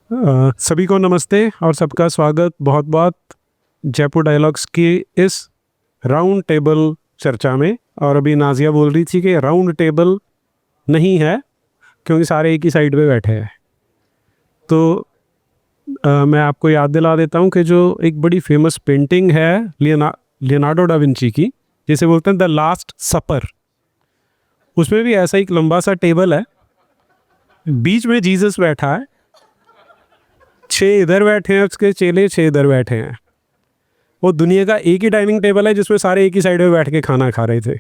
सभी को नमस्ते और सबका स्वागत बहुत बहुत जयपुर डायलॉग्स की इस राउंड टेबल चर्चा में। और अभी नाजिया बोल रही थी कि राउंड टेबल नहीं है क्योंकि सारे एक ही साइड पे बैठे हैं। तो मैं आपको याद दिला देता हूँ कि जो एक बड़ी फेमस पेंटिंग है लियोनार्डो डा विंची की, जिसे बोलते हैं द लास्ट सपर, उसमें भी ऐसा एक लंबा सा टेबल है, बीच में जीसस बैठा है, 6 इधर बैठे हैं उसके चेले, 6 इधर बैठे हैं। वो दुनिया का एक ही डाइनिंग टेबल है जिसमें सारे एक ही साइड में बैठ के खाना खा रहे थे।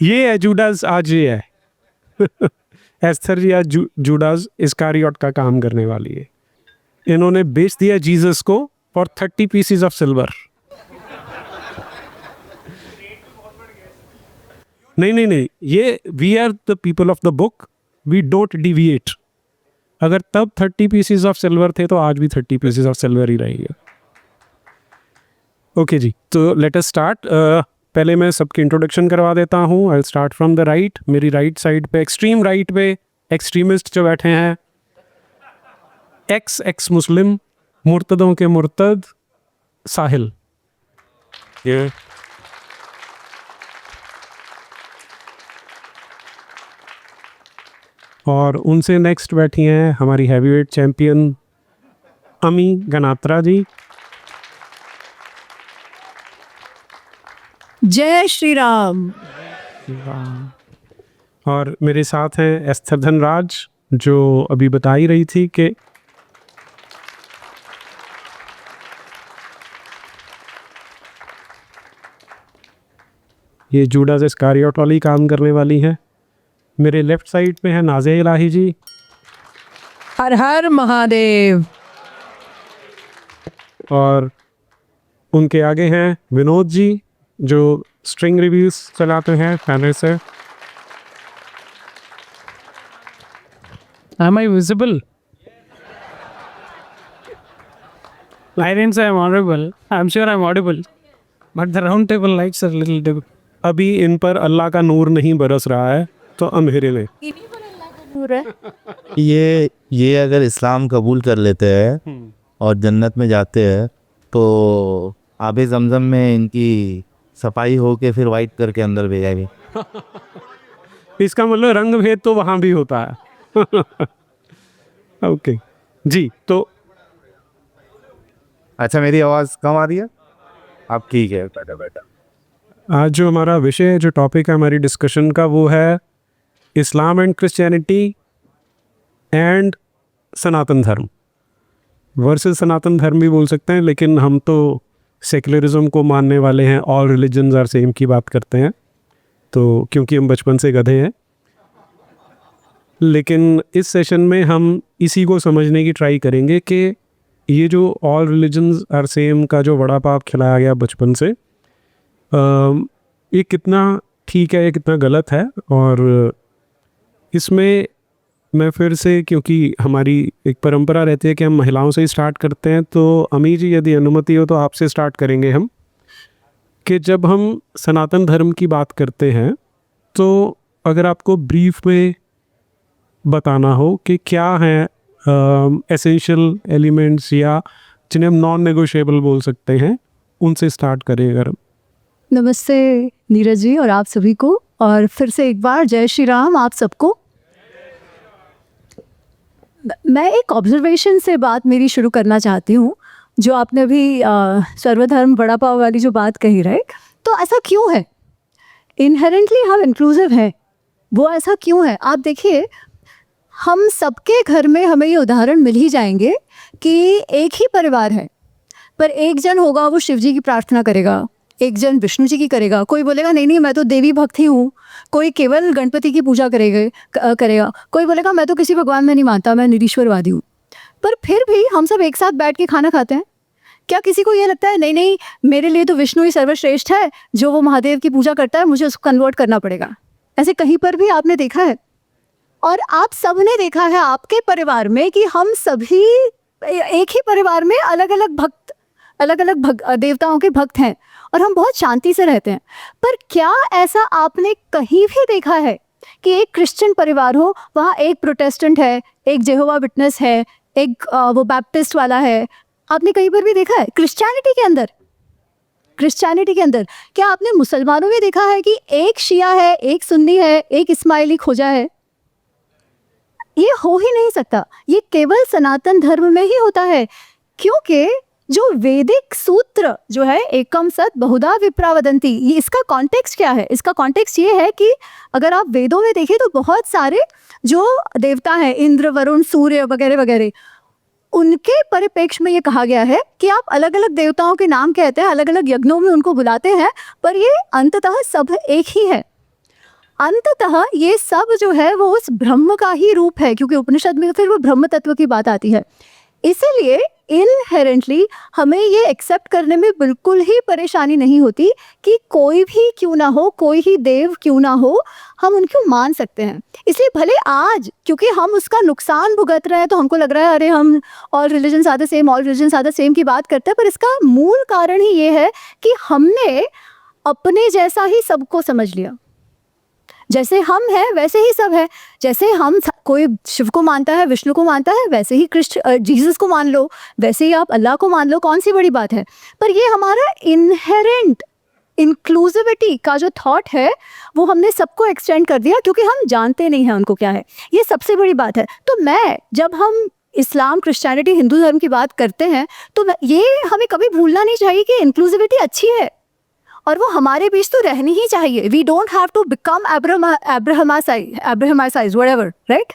ये है जूडास, आज ये है एस्थर जी आज जूडास इस्कारियोट का काम करने वाली है। इन्होंने बेच दिया जीसस को फॉर 30 पीसेस ऑफ सिल्वर। नहीं, ये we are the people of the book, we don't deviate. अगर तब 30 पीसेस ऑफ सिल्वर थे तो आज भी 30 पीसेस ऑफ सिल्वर ही रहेंगे। ओके जी, तो लेट अस स्टार्ट। पहले मैं सबकी इंट्रोडक्शन करवा देता हूँ। I start from the right. मेरी राइट साइड पे, एक्सट्रीम राइट पे एक्सट्रीमिस्ट जो बैठे हैं, एक्स मुस्लिम, मुर्तदों के मुर्तद साहिल। ये और उनसे नेक्स्ट बैठी हैं हमारी हैवीवेट चैंपियन अमी गनात्रा जी। जय श्री राम। और मेरे साथ हैं एस्थर धनराज, जो अभी बता ही रही थी कि ये जूडास इस्कारियोट वाली काम करने वाली हैं। मेरे लेफ्ट साइड पे है नाज़िया इलाही जी। हर हर महादेव। और उनके आगे हैं विनोद जी, जो स्ट्रिंग रिव्यूज चलाते हैं पैनल से। Am I visible? I didn't say I'm audible. I'm sure I'm audible. But the round table lights are a little dim. अभी इन पर अल्लाह का नूर नहीं बरस रहा है तो अंधेरे में। ये अगर इस्लाम कबूल कर लेते हैं और जन्नत में जाते हैं तो आबे जमजम में इनकी सफाई हो के फिर वाइट करके अंदर भेजाएंगे। इसका मतलब रंग भेद तो वहाँ भी होता है। ओके जी, तो अच्छा, मेरी आवाज़ कम आ रही है? अब ठीक है, बेटा। आज जो हमारा विषय है, जो टॉपिक है हमारी डिस्कशन का, वो है इस्लाम एंड क्रिश्चियनिटी एंड सनातन धर्म वर्सेस सनातन धर्म भी बोल सकते हैं, लेकिन हम तो सेकुलरिज्म को मानने वाले हैं, ऑल रिलीजन्स आर सेम की बात करते हैं, तो क्योंकि हम बचपन से गधे हैं। लेकिन इस सेशन में हम इसी को समझने की ट्राई करेंगे कि ये जो ऑल रिलीजन्स आर सेम का जो वड़ा पाव खिलाया गया बचपन से, ये कितना ठीक है, ये कितना गलत है। और इसमें मैं फिर से, क्योंकि हमारी एक परंपरा रहती है कि हम महिलाओं से ही स्टार्ट करते हैं, तो अमी जी यदि अनुमति हो तो आपसे स्टार्ट करेंगे हम, कि जब हम सनातन धर्म की बात करते हैं तो अगर आपको ब्रीफ में बताना हो कि क्या हैं एसेंशियल एलिमेंट्स या जिन्हें हम नॉन नेगोशिएबल बोल सकते हैं, उनसे स्टार्ट करें अगर हम। नमस्ते नीरज जी और आप सभी को, और फिर से एक बार जय श्री राम आप सबको। मैं एक ऑब्जर्वेशन से बात मेरी शुरू करना चाहती हूँ। जो आपने अभी सर्वधर्म वड़ा पाव वाली जो बात कही, राइट, तो ऐसा क्यों है? इनहेरेंटली हम इंक्लूसिव हैं, वो ऐसा क्यों है? आप देखिए, हम सबके घर में हमें ये उदाहरण मिल ही जाएंगे कि एक ही परिवार है, पर एक जन होगा वो शिव जी की प्रार्थना करेगा, एक जन विष्णु जी की करेगा, कोई बोलेगा नहीं मैं तो देवी भक्त ही हूँ, कोई केवल गणपति की पूजा करेगा, कोई बोलेगा मैं तो किसी भगवान में नहीं मानता, मैं निरीश्वरवादी हूँ। पर फिर भी हम सब एक साथ बैठ के खाना खाते हैं। क्या किसी को ये लगता है नहीं मेरे लिए तो विष्णु ही सर्वश्रेष्ठ है, जो वो महादेव की पूजा करता है मुझे उसको कन्वर्ट करना पड़ेगा? ऐसे कहीं पर भी आपने देखा है? और आप सबने देखा है आपके परिवार में कि हम सभी एक ही परिवार में अलग अलग भक्त अलग अलग देवताओं के भक्त हैं और हम बहुत शांति से रहते हैं। पर क्या ऐसा आपने कहीं भी देखा है कि एक क्रिश्चियन परिवार हो, वहाँ एक प्रोटेस्टेंट है, एक जेहोवा विटनेस है, एक वो बैप्टिस्ट वाला है? आपने कहीं पर भी देखा है क्रिश्चियनिटी के अंदर? क्रिश्चियनिटी के अंदर क्या आपने मुसलमानों में देखा है कि एक शिया है, एक सुन्नी है, एक इस्माइली खोजा है? ये हो ही नहीं सकता। ये केवल सनातन धर्म में ही होता है, क्योंकि जो वैदिक सूत्र जो है एकम सत बहुधा विप्रा वदंती, ये इसका कॉन्टेक्स्ट क्या है? इसका कॉन्टेक्स्ट ये है कि अगर आप वेदों में देखें तो बहुत सारे जो देवता हैं, इंद्र, वरुण, सूर्य वगैरह वगैरह, उनके परिप्रेक्ष्य में ये कहा गया है कि आप अलग अलग देवताओं के नाम कहते हैं, अलग अलग यज्ञों में उनको बुलाते हैं, पर ये अंततः सब एक ही है। अंततः ये सब जो है वो उस ब्रह्म का ही रूप है, क्योंकि उपनिषद में फिर वो ब्रह्म तत्व की बात आती है। इसीलिए इनहेरेंटली हमें ये एक्सेप्ट करने में बिल्कुल ही परेशानी नहीं होती कि कोई भी क्यों ना हो, कोई ही देव क्यों ना हो, हम उनको मान सकते हैं। इसलिए भले आज क्योंकि हम उसका नुकसान भुगत रहे हैं तो हमको लग रहा है अरे हम all religions are the same, all religions are the same की बात करते हैं, पर इसका मूल कारण ही ये है कि हमने अपने जैसा ही सबको समझ लिया। जैसे हम हैं वैसे ही सब है। जैसे हम कोई शिव को मानता है, विष्णु को मानता है, वैसे ही जीसस को मान लो, वैसे ही आप अल्लाह को मान लो, कौन सी बड़ी बात है। पर ये हमारा इनहेरेंट इंक्लूसिविटी का जो थॉट है वो हमने सबको एक्सटेंड कर दिया, क्योंकि हम जानते नहीं हैं उनको क्या है। ये सबसे बड़ी बात है। तो जब हम इस्लाम, क्रिश्चियनिटी, हिंदू धर्म की बात करते हैं तो ये हमें कभी भूलना नहीं चाहिए कि इंक्लूसिविटी अच्छी है और वो हमारे बीच तो रहनी ही चाहिए। We don't have to become Abrahamicise whatever, right.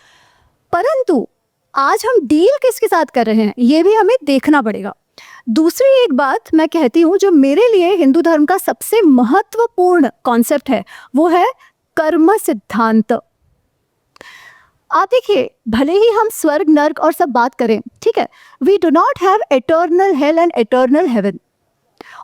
परंतु आज हम डील किसके साथ कर रहे हैं ये भी हमें देखना पड़ेगा। दूसरी एक बात मैं कहती हूँ जो मेरे लिए हिंदू धर्म का सबसे महत्वपूर्ण कॉन्सेप्ट है, वो है कर्म सिद्धांत। आप देखिए, भले ही हम स्वर्ग, नर्क और सब बात करें, ठीक है, we do not have eternal hell and eternal heaven.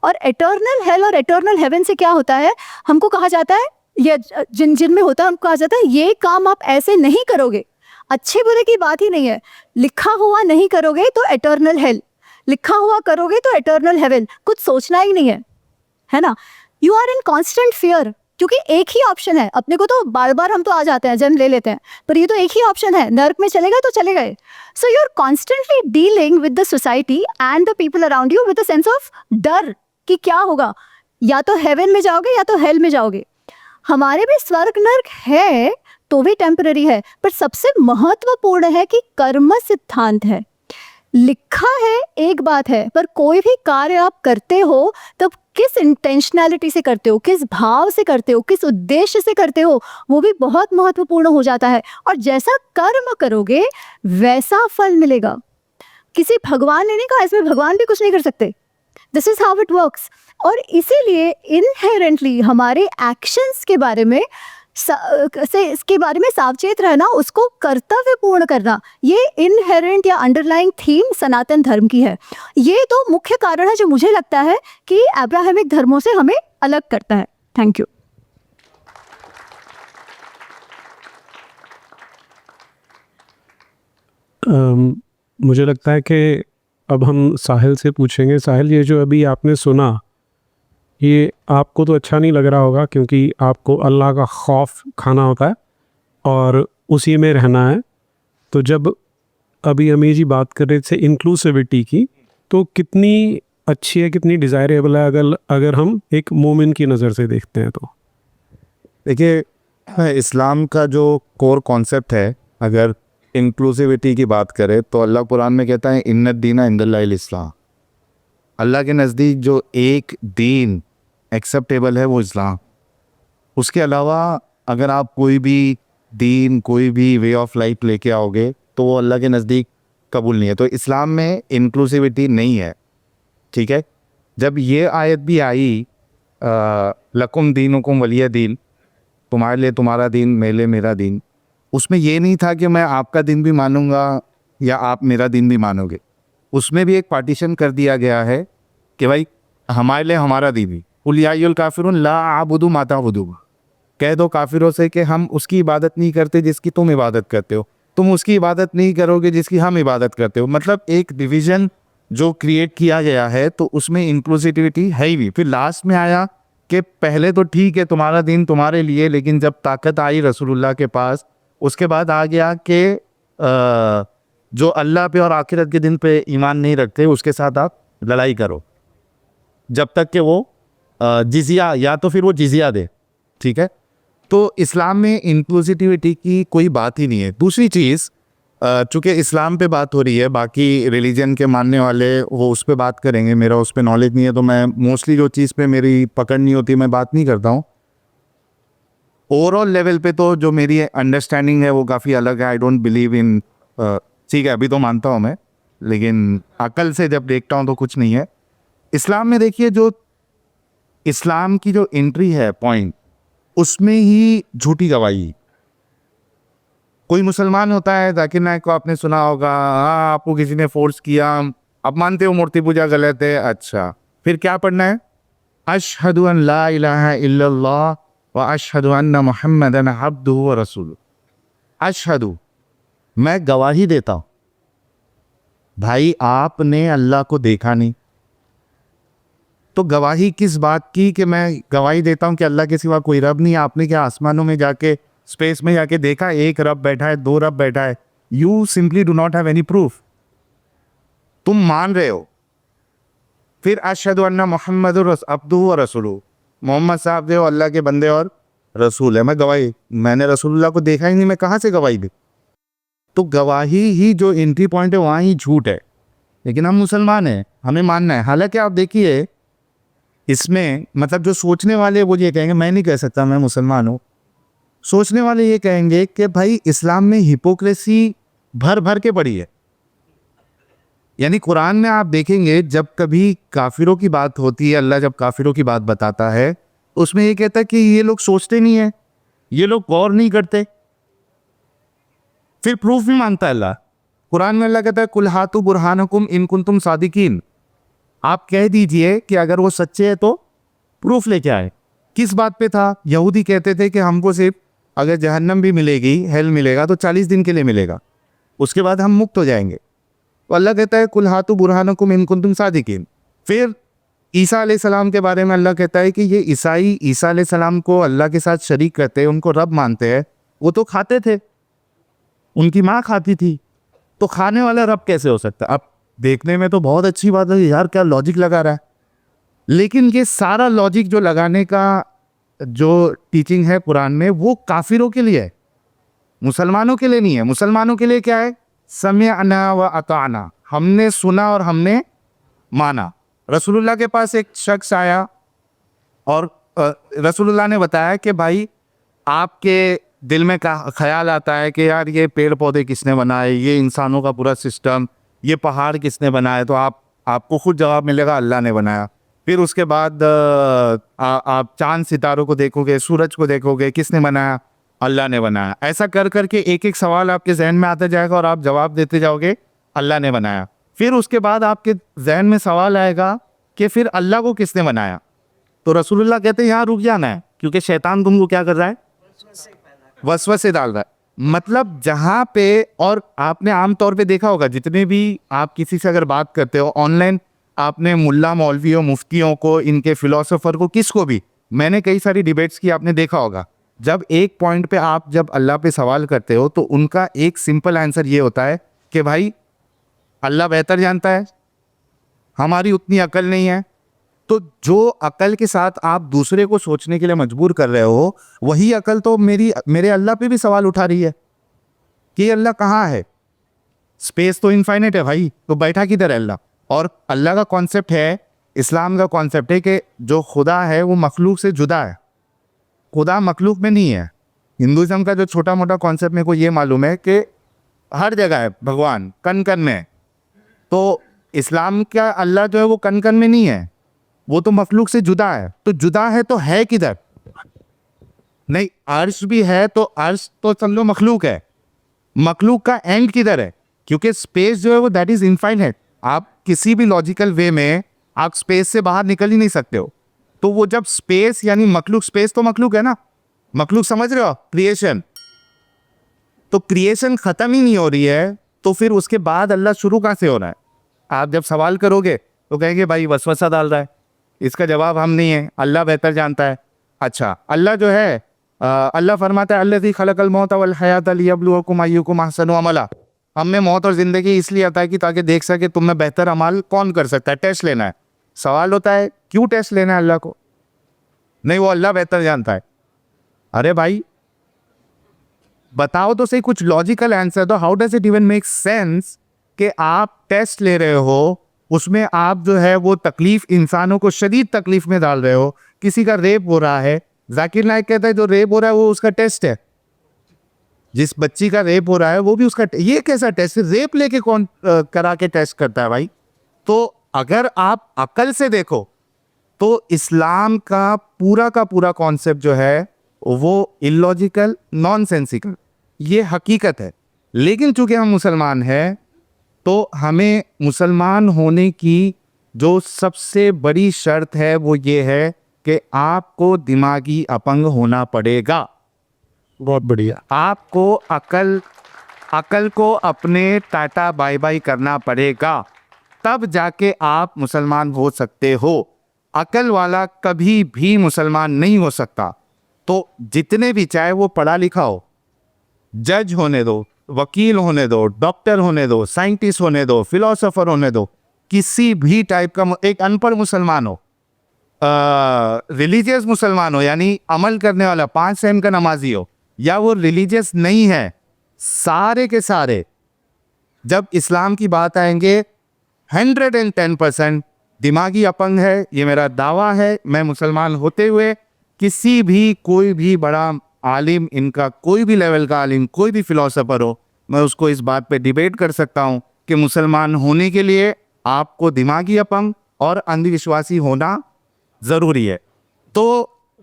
और एटर्नल हेल और एटर्नल हेवन से क्या होता है, हमको कहा जाता है, या जिन में होता है हमको कहा जाता है ये काम आप ऐसे नहीं करोगे, अच्छे बुरे की बात ही नहीं है, लिखा हुआ नहीं करोगे तो एटर्नल हेल, लिखा हुआ करोगे तो एटर्नल हेवन। कुछ सोचना ही नहीं है ना। You are in constant fear, क्योंकि एक ही ऑप्शन है। अपने को तो बार बार हम तो आ जाते हैं, जन्म ले लेते हैं, पर ये तो एक ही ऑप्शन है, नर्क में चले गए तो चले गए। So you are constantly dealing with the society and the people around you with the sense of डर कि क्या होगा, या तो हेवन में जाओगे या तो हेल में जाओगे। हमारे भी स्वर्ग नर्क है तो भी टेम्पररी है, पर सबसे महत्वपूर्ण है कि कर्म सिद्धांत है। लिखा है एक बात है, पर कोई भी कार्य आप करते हो तब किस इंटेंशनैलिटी से करते हो, किस भाव से करते हो, किस उद्देश्य से करते हो, वो भी बहुत महत्वपूर्ण हो जाता है। और जैसा कर्म करोगे वैसा फल मिलेगा। किसी भगवान ने नहीं कहा, इसमें भगवान भी कुछ नहीं कर सकते। This is how it works. और इसीलिए इनहेरेंटली हमारे एक्शंस के बारे में इसके बारे में सावचेत रहना, उसको कर्तव्यपूर्ण करना, ये इनहेरेंट या अंडरलाइंग थीम सनातन धर्म की है। ये तो मुख्य कारण है जो मुझे लगता है कि अब्राहमिक धर्मों से हमें अलग करता है। Thank you. मुझे लगता है कि अब हम साहिल से पूछेंगे। साहिल, ये जो अभी आपने सुना, ये आपको तो अच्छा नहीं लग रहा होगा, क्योंकि आपको अल्लाह का खौफ खाना होता है और उसी में रहना है। तो जब अभी अमीर जी बात कर रहे थे इंक्लूसिविटी की, तो कितनी अच्छी है, कितनी डिज़ायरेबल है अगर हम एक मोमिन की नज़र से देखते हैं तो। देखिए, इस्लाम का जो कोर कॉन्सेप्ट है, अगर इंक्लूसिविटी की बात करें तो अल्लाह कुरान में कहता है इन्नद दीना इंदल्लाहिल इस्लाम। अल्लाह के नज़दीक जो एक दीन एक्सेप्टेबल है वो इस्लाम। उसके अलावा अगर आप कोई भी दीन, कोई भी वे ऑफ लाइफ लेके आओगे तो वो अल्लाह के नज़दीक कबूल नहीं है। तो इस्लाम में इंक्लूसिविटी नहीं है, ठीक है। जब ये आयत भी आई, लकुम दीनुकुम वलिय दीन, तुम्हारे लिए तुम्हारा दीन, मेरे लिए मेरा दीन, उसमें ये नहीं था कि मैं आपका दिन भी मानूंगा या आप मेरा दिन भी मानोगे। उसमें भी एक पार्टीशन कर दिया गया है कि भाई हमारे लिए हमारा दिन भी। कुल या अय्युल काफिरून ला आबुदु मा ताबुदून, कह दो काफिरों से कि हम उसकी इबादत नहीं करते जिसकी तुम इबादत करते हो, तुम उसकी इबादत नहीं करोगे जिसकी हम इबादत करते हो। मतलब एक डिवीज़न जो क्रिएट किया गया है तो उसमें इंक्लूसिविटी है ही भी। फिर लास्ट में आया कि पहले तो ठीक है तुम्हारा दिन तुम्हारे लिए, लेकिन जब ताकत आई रसूलुल्लाह के पास, उसके बाद आ गया कि जो अल्लाह पे और आखिरत के दिन पे ईमान नहीं रखते उसके साथ आप लड़ाई करो, जब तक कि वो जिजिया, या तो फिर वो जिजिया दे। ठीक है, तो इस्लाम में इंक्लूसिविटी की कोई बात ही नहीं है। दूसरी चीज़, चूँकि इस्लाम पे बात हो रही है, बाकी रिलीजन के मानने वाले वो उस पर बात करेंगे, मेरा उस पर नॉलेज नहीं है, तो मैं मोस्टली जो चीज़ पे मेरी पकड़ नहीं होती मैं बात नहीं करता हूँ। ओवरऑल लेवल पे तो जो मेरी अंडरस्टैंडिंग है वो काफ़ी अलग है। आई डोंट बिलीव इन, ठीक है अभी तो मानता हूँ मैं, लेकिन अकल से जब देखता हूँ तो कुछ नहीं है। इस्लाम में देखिए, जो इस्लाम की जो एंट्री है पॉइंट, उसमें ही झूठी गवाही। कोई मुसलमान होता है, जाकिर नायक को आपने सुना होगा, हाँ आपको किसी ने फोर्स किया, आप मानते हो मूर्ति पूजा गलत है, अच्छा फिर क्या पढ़ना है? अशहदु अन ला इलाहा इल्लल्लाह व अशहदु अन्ना मुहम्मदन अब्दुहु व रसूलुहु। अशहदु, मैं गवाही देता हूँ। भाई आपने अल्लाह को देखा नहीं, तो गवाही किस बात की कि मैं गवाही देता हूँ कि अल्लाह के सिवा कोई रब नहीं है? आपने क्या आसमानों में जाके, स्पेस में जाके देखा एक रब बैठा है, दो रब बैठा है? You simply do not have any proof, तुम मान रहे हो। फिर अशहदु अन्ना मुहम्मद अब्दुहु व रसूलुहु, मोहम्मद साहब जो अल्लाह के बंदे और रसूल है। मैं गवाही, मैंने रसूलुल्लाह को देखा ही नहीं, मैं कहाँ से गवाही दूँ? तो गवाही ही जो एंट्री पॉइंट है वहाँ ही झूठ है। लेकिन हम मुसलमान हैं, हमें मानना है। हालांकि आप देखिए इसमें, मतलब जो सोचने वाले वो ये कहेंगे, मैं नहीं कह सकता मैं मुसलमान हूँ, सोचने वाले ये कहेंगे कि भाई इस्लाम में हिपोक्रेसी भर भर के पड़ी है। यानी कुरान में आप देखेंगे जब कभी काफिरों की बात होती है, अल्लाह जब काफिरों की बात बताता है, उसमें ये कहता है कि ये लोग सोचते नहीं है, ये लोग गौर नहीं करते। फिर प्रूफ भी मानता है अल्लाह। कुरान में अल्लाह कहता है कुल हातु बुरहानकुम इन कुंतुम सादिकीन, आप कह दीजिए कि अगर वो सच्चे हैं तो प्रूफ लेके आए। किस बात पे था? यहूदी कहते थे कि हमको सिर्फ अगर जहन्नम भी मिलेगी, हेल मिलेगा तो 40 दिन के लिए मिलेगा, उसके बाद हम मुक्त हो जाएंगे। तो अल्लाह कहता है कुल हातु बुरहानकुम इन कुंतुम सादिकीन। फिर ईसा अलैहिस्सलाम के बारे में अल्लाह कहता है कि ये ईसाई ईसा अलैहिस्सलाम को अल्लाह के साथ शरीक करते हैं, उनको रब मानते हैं। वो तो खाते थे, उनकी माँ खाती थी, तो खाने वाला रब कैसे हो सकता? अब देखने में तो बहुत अच्छी बात है, यार क्या लॉजिक लगा रहा है, लेकिन ये सारा लॉजिक जो लगाने का जो टीचिंग है कुरान में, वो काफिरों के लिए है, मुसलमानों के लिए नहीं है। मुसलमानों के लिए क्या है? समिअना व अताना, हमने सुना और हमने माना। रसूलुल्लाह के पास एक शख्स आया और रसूलुल्लाह ने बताया कि भाई आपके दिल में ख्याल आता है कि यार ये पेड़ पौधे किसने बनाए, ये इंसानों का पूरा सिस्टम, ये पहाड़ किसने बनाए? तो आपको खुद जवाब मिलेगा अल्लाह ने बनाया। फिर उसके बाद आप चांद सितारों को देखोगे, सूरज को देखोगे, किसने बनाया? अल्लाह ने बनाया। ऐसा कर करके एक एक सवाल आपके जहन में आता जाएगा और आप जवाब देते जाओगे अल्लाह ने बनाया। फिर उसके बाद आपके जहन में सवाल आएगा कि फिर अल्लाह को किसने बनाया? तो रसूलुल्लाह कहते हैं यहाँ रुक जाना है, क्योंकि शैतान तुमको क्या कर रहा है? वसवसे डाल रहा है। मतलब जहाँ पे, और आपने आमतौर पे देखा होगा जितने भी आप किसी से अगर बात करते हो ऑनलाइन, आपने मुल्ला मौलवियों मुफ्तियों को, इनके फिलोसोफर को, किसको भी, मैंने कई सारी डिबेट्स की, आपने देखा होगा जब एक पॉइंट पे आप जब अल्लाह पे सवाल करते हो तो उनका एक सिंपल आंसर ये होता है कि भाई अल्लाह बेहतर जानता है, हमारी उतनी अकल नहीं है। तो जो अकल के साथ आप दूसरे को सोचने के लिए मजबूर कर रहे हो, वही अकल तो मेरे अल्लाह पे भी सवाल उठा रही है कि अल्लाह कहाँ है? स्पेस तो इनफाइनाइट है भाई, तो बैठा किधर है अल्लाह? और अल्लाह का कॉन्सेप्ट है, इस्लाम का कॉन्सेप्ट है कि जो खुदा है वो मखलूक से जुदा है, खुदा मखलूक में नहीं है। हिंदुज़म का जो छोटा मोटा कॉन्सेप्ट मेरे को ये मालूम है कि हर जगह है भगवान, कन कन में। तो इस्लाम का अल्लाह जो है वो कन कन में नहीं है, वो तो मखलूक से जुदा है। तो जुदा है तो है किधर? नहीं, अर्श भी है तो अर्श तो समझो मखलूक है, मखलूक का एंड किधर है? क्योंकि स्पेस जो है वो दैट इज इनफाइनाइट। आप किसी भी लॉजिकल वे में आप स्पेस से बाहर निकल ही नहीं सकते हो। तो वो जब स्पेस यानी मखलूक, स्पेस तो मखलूक है ना, मखलूक समझ रहे हो? क्रिएशन, तो क्रिएशन खत्म ही नहीं हो रही है, तो फिर उसके बाद अल्लाह शुरू कहाँ से हो रहा है? आप जब सवाल करोगे तो कहेंगे भाई वसवसा डाल रहा है, इसका जवाब हम नहीं है, अल्लाह बेहतर जानता है। अच्छा, अल्लाह जो है अल्लाह फरमाता है अल्लज़ी खलक़ल मौत वल हयात लियब्लुवकुम अय्युकुम अहसनु अमला। हमने मौत और ज़िंदगी इसलिए अता की ताकि देख सके तुम में बेहतर अमल कौन कर सकता है, टेस्ट लेना है। सवाल होता है क्यों टेस्ट लेना है अल्लाह को? नहीं, वो अल्लाह बेहतर जानता है। अरे भाई बताओ तो सही, कुछ लॉजिकल आंसर दो। How does it even make sense कि आप टेस्ट ले रहे हो, उसमें आप जो है वो तकलीफ, इंसानों को शदीद तकलीफ में डाल रहे हो। किसी का रेप हो रहा है, जाकिर नाइक कहता है जो रेप हो रहा है वो उसका टेस्ट है। जिस बच्ची का रेप हो रहा है वो भी उसका, ये कैसा टेस्ट है? रेप लेके कौन करा के टेस्ट करता है भाई? तो अगर आप अकल से देखो तो इस्लाम का पूरा कॉन्सेप्ट जो है वो इलॉजिकल, नॉनसेंसिकल, ये हकीकत है। लेकिन चूंकि हम मुसलमान हैं तो हमें मुसलमान होने की जो सबसे बड़ी शर्त है वो ये है कि आपको दिमागी अपंग होना पड़ेगा। बहुत बढ़िया। आपको अकल को अपने टाटा बाय बाय करना पड़ेगा, तब जाके आप मुसलमान हो सकते हो। अकल वाला कभी भी मुसलमान नहीं हो सकता। तो जितने भी, चाहे वो पढ़ा लिखा हो, जज होने दो, वकील होने दो, डॉक्टर होने दो, साइंटिस्ट होने दो, फिलोसोफर होने दो, किसी भी टाइप का, एक अनपढ़ मुसलमान हो, रिलीजियस मुसलमान हो यानी अमल करने वाला, 5 टाइम का नमाजी हो, या वो रिलीजियस नहीं है, सारे के सारे जब इस्लाम की बात आएंगे 110% दिमागी अपंग है। ये मेरा दावा है। मैं मुसलमान होते हुए किसी भी, कोई भी बड़ा आलिम, इनका कोई भी लेवल का आलिम, कोई भी फिलोसोफर हो, मैं उसको इस बात पे डिबेट कर सकता हूँ कि मुसलमान होने के लिए आपको दिमागी अपंग और अंधविश्वासी होना ज़रूरी है। तो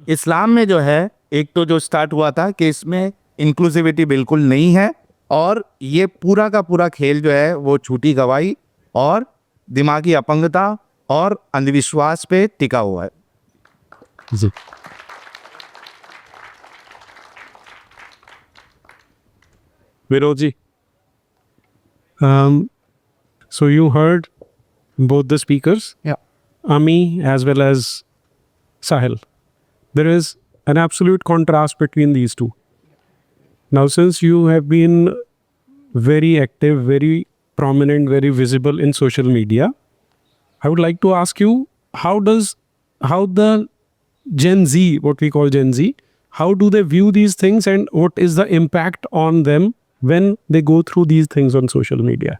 इस्लाम में जो है, एक तो जो स्टार्ट हुआ था कि इसमें इंक्लूसिविटी बिल्कुल नहीं है, और ये पूरा का पूरा खेल जो है वो झूठी गवाही और दिमागी अपंगता और अंधविश्वास पे टिका हुआ है। जी। Vinod ji, so you heard both the speakers, Yeah. Ami as well as Sahil. There is an absolute contrast between these two. Now, since you have been very active, very prominent, very visible in social media, I would like to ask you, how the Gen Z, what we call Gen Z, how do they view these things, and what is the impact on them when they go through these things on social media?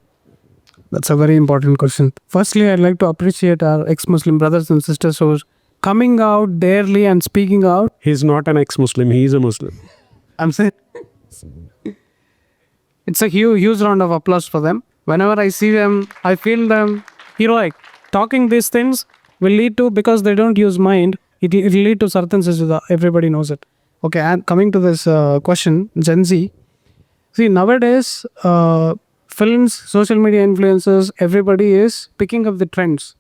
That's a very important question. Firstly, I'd like to appreciate our ex-Muslim brothers and sisters who are coming out daily and speaking out. He's not an ex-Muslim, he is a Muslim. I'm saying it's a huge round of applause for them. Whenever I see them, I feel them heroic. Talking these things will lead to, because they don't use mind, it will lead to certain success. Everybody knows it. Okay, and coming to this question, Gen Z. See, nowadays, films, social media influencers, everybody is picking up the trends.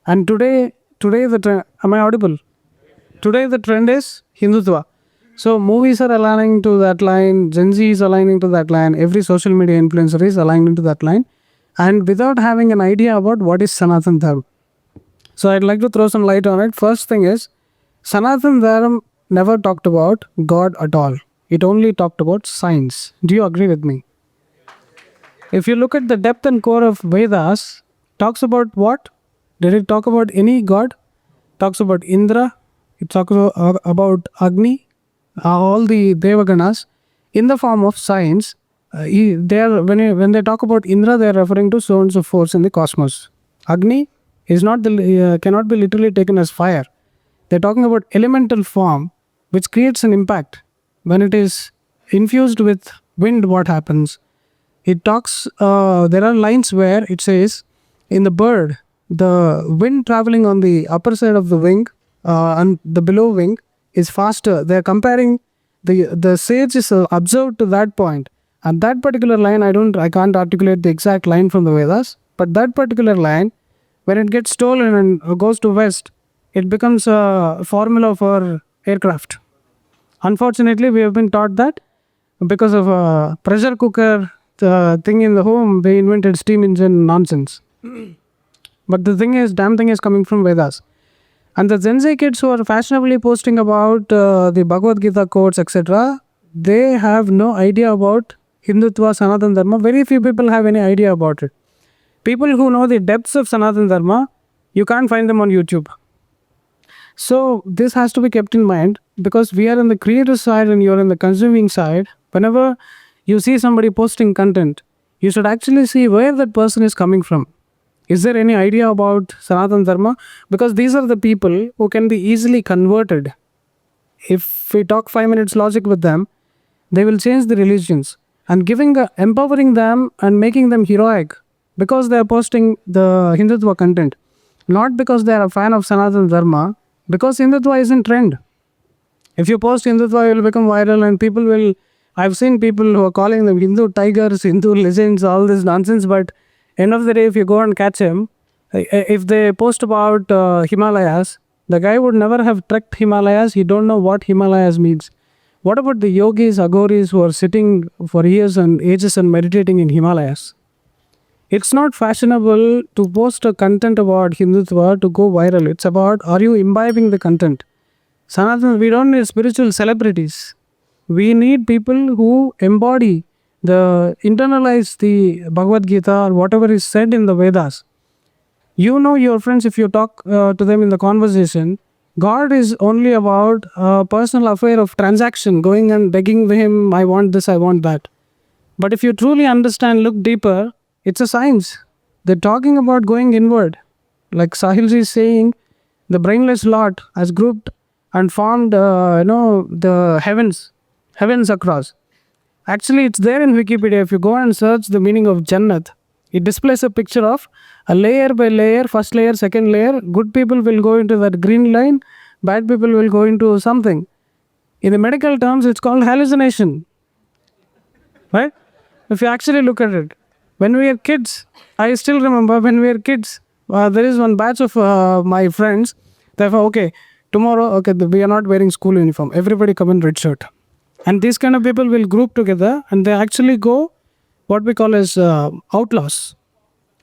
And today the trend, am I audible? Today the trend is Hindutva. So movies are aligning to that line, Gen Z is aligning to that line, every social media influencer is aligning to that line, and without having an idea about what is Sanatan Dharma. So I'd like to throw some light on it. First thing is, Sanatan Dharma never talked about God at all. It only talked about science. Do you agree with me? If you look at the depth and core of Vedas, talks about what? Did it talk about any god? Talks about Indra. It talks about Agni, all the Devaganas in the form of science. When they talk about Indra, they are referring to zones of force in the cosmos. Agni is not cannot be literally taken as fire. They're talking about elemental form, which creates an impact. When it is infused with wind, what happens? It talks, there are lines where it says, in the bird, the wind traveling on the upper side of the wing and the below wing is faster. They're comparing, the sage is observed to that point. And that particular line, I can't articulate the exact line from the Vedas, but that particular line, when it gets stolen and goes to west, it becomes a formula for aircraft. Unfortunately, we have been taught that because of a pressure cooker thing in the home, they invented steam engine nonsense. but the thing is, damn thing is coming from Vedas. And the Gen Z kids who are fashionably posting about the Bhagavad Gita quotes, etc., they have no idea about Hindutva, Sanatana Dharma. Very few people have any idea about it. People who know the depths of Sanatana Dharma, you can't find them on YouTube. So this has to be kept in mind, because we are on the creator side and you're on the consuming side. Whenever you see somebody posting content, you should actually see where that person is coming from. Is there any idea about Sanatana Dharma? Because these are the people who can be easily converted. If we talk 5 minutes logic with them, they will change the religions. And empowering them and making them heroic because they are posting the Hindutva content. Not because they are a fan of Sanatana Dharma, because Hindutva is in trend. If you post Hindutva, you will become viral and people will... I've seen people who are calling them Hindu tigers, Hindu legends, all this nonsense, but end of the day, if you go and catch him, if they post about Himalayas, the guy would never have trekked Himalayas. He don't know what Himalayas means. What about the yogis, agoris who are sitting for years and ages and meditating in Himalayas? It's not fashionable to post a content about Hindutva to go viral. It's about, are you imbibing the content? Sanatana, we don't need spiritual celebrities. We need people who embody internalize the Bhagavad Gita or whatever is said in the Vedas. You know your friends, if you talk to them in the conversation, God is only about a personal affair of transaction, going and begging him, I want this, I want that. But if you truly understand, look deeper, it's a science. They're talking about going inward. Like Sahilji is saying, the brainless lot has grouped and formed, the heavens across. Actually, it's there in Wikipedia. If you go and search the meaning of Jannat, it displays a picture of a layer by layer, first layer, second layer. Good people will go into that green line, bad people will go into something. In the medical terms, it's called hallucination. Right? If you actually look at it. When we were kids, I still remember when we were kids, there is one batch of my friends. Therefore, okay, tomorrow, we are not wearing school uniform. Everybody come in red shirt. And these kind of people will group together and they actually go what we call as outlaws.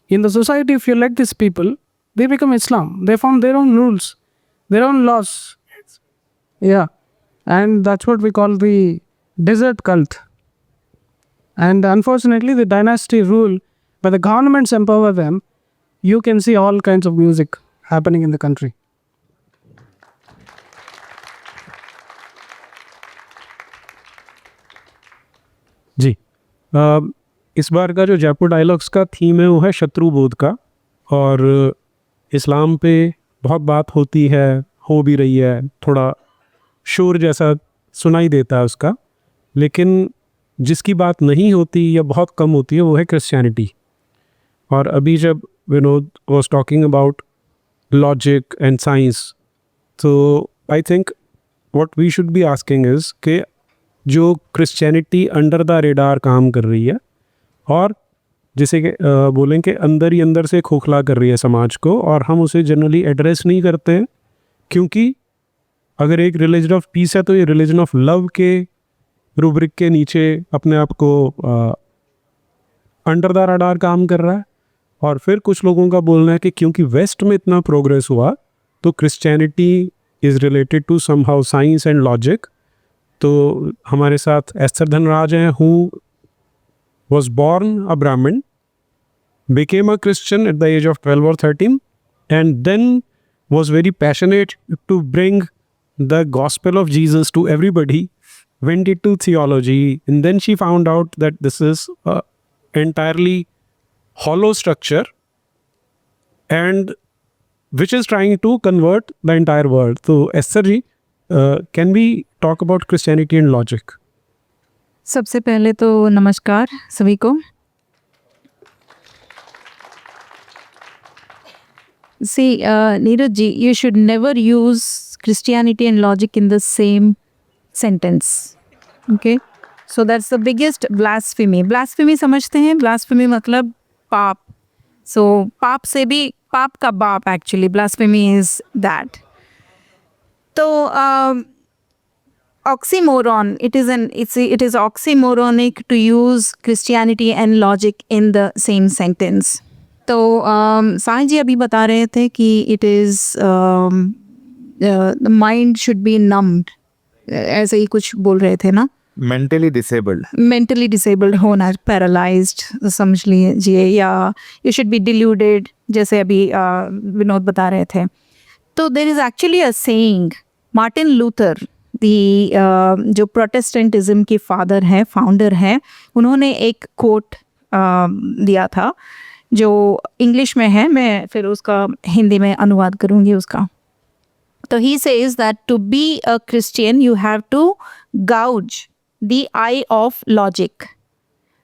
In the society, if you let these people, they become Islam. They form their own rules, their own laws. Yeah. And that's what we call the desert cult. And unfortunately, the dynasty rule, but the governments empower them. You can see all kinds of music happening in the country. जी इस बार का जो Jaipur dialogues का theme है वो है शत्रु बोध का, और इस्लाम पे बहुत बात होती है, हो भी रही है, थोड़ा शोर जैसा सुनाई देता है उसका, लेकिन जिसकी बात नहीं होती या बहुत कम होती है वो है क्रिश्चियनिटी. और अभी जब Vinod was talking about logic and science, तो I think what we should be asking is कि जो क्रिश्चियनिटी अंडर द रेडार काम कर रही है और जिसे बोलें कि अंदर ही अंदर से खोखला कर रही है समाज को, और हम उसे जनरली एड्रेस नहीं करते हैं, क्योंकि अगर एक रिलीजन ऑफ पीस है तो ये रिलीजन ऑफ लव के रूब्रिक के नीचे अपने आप को अंडर द रेडार काम कर रहा है. और फिर कुछ लोगों का बोलना है कि क्योंकि वेस्ट में इतना प्रोग्रेस हुआ तो Christianity is related to somehow science and logic. तो हमारे साथ एस्थर धनराज हैं, who was born a Brahmin, became a Christian at the age of 12 or 13, and then was very passionate to bring the gospel of Jesus to everybody, went into theology, and then she found out that this is a entirely hollow structure and which is trying to convert the entire world. So Esther ji, can we talk about Christianity and logic? सबसे पहले तो नमस्कार सभी को. See, Neeraj ji, you should never use Christianity and logic in the same sentence. Okay? So that's the biggest blasphemy. Blasphemy समझते हैं? Blasphemy मतलब पाप. So पाप से भी पाप का बाप actually. Blasphemy is that. तो oxymoron, it is oxymoronic to use Christianity and logic in the same sentence. तो साईं जी अभी बता रहे थे कि it is the mind should be numbed, ऐसे ही कुछ बोल रहे थे ना, मेंटली डिसेबल्ड। मेंटली डिसेबल्ड होना, पैरालाइज्ड समझ लीजिए, या यू शुड बी डिल्यूडेड, जैसे अभी विनोद बता रहे थे। तो there is actually a saying, Martin Luther the जो प्रोटेस्टेंटिज्म के फादर हैं, फाउंडर हैं, उन्होंने एक कोट दिया था जो इंग्लिश में है, मैं फिर उसका हिंदी में अनुवाद करूँगी उसका। तो he says that to be a Christian you have to gouge the eye of logic.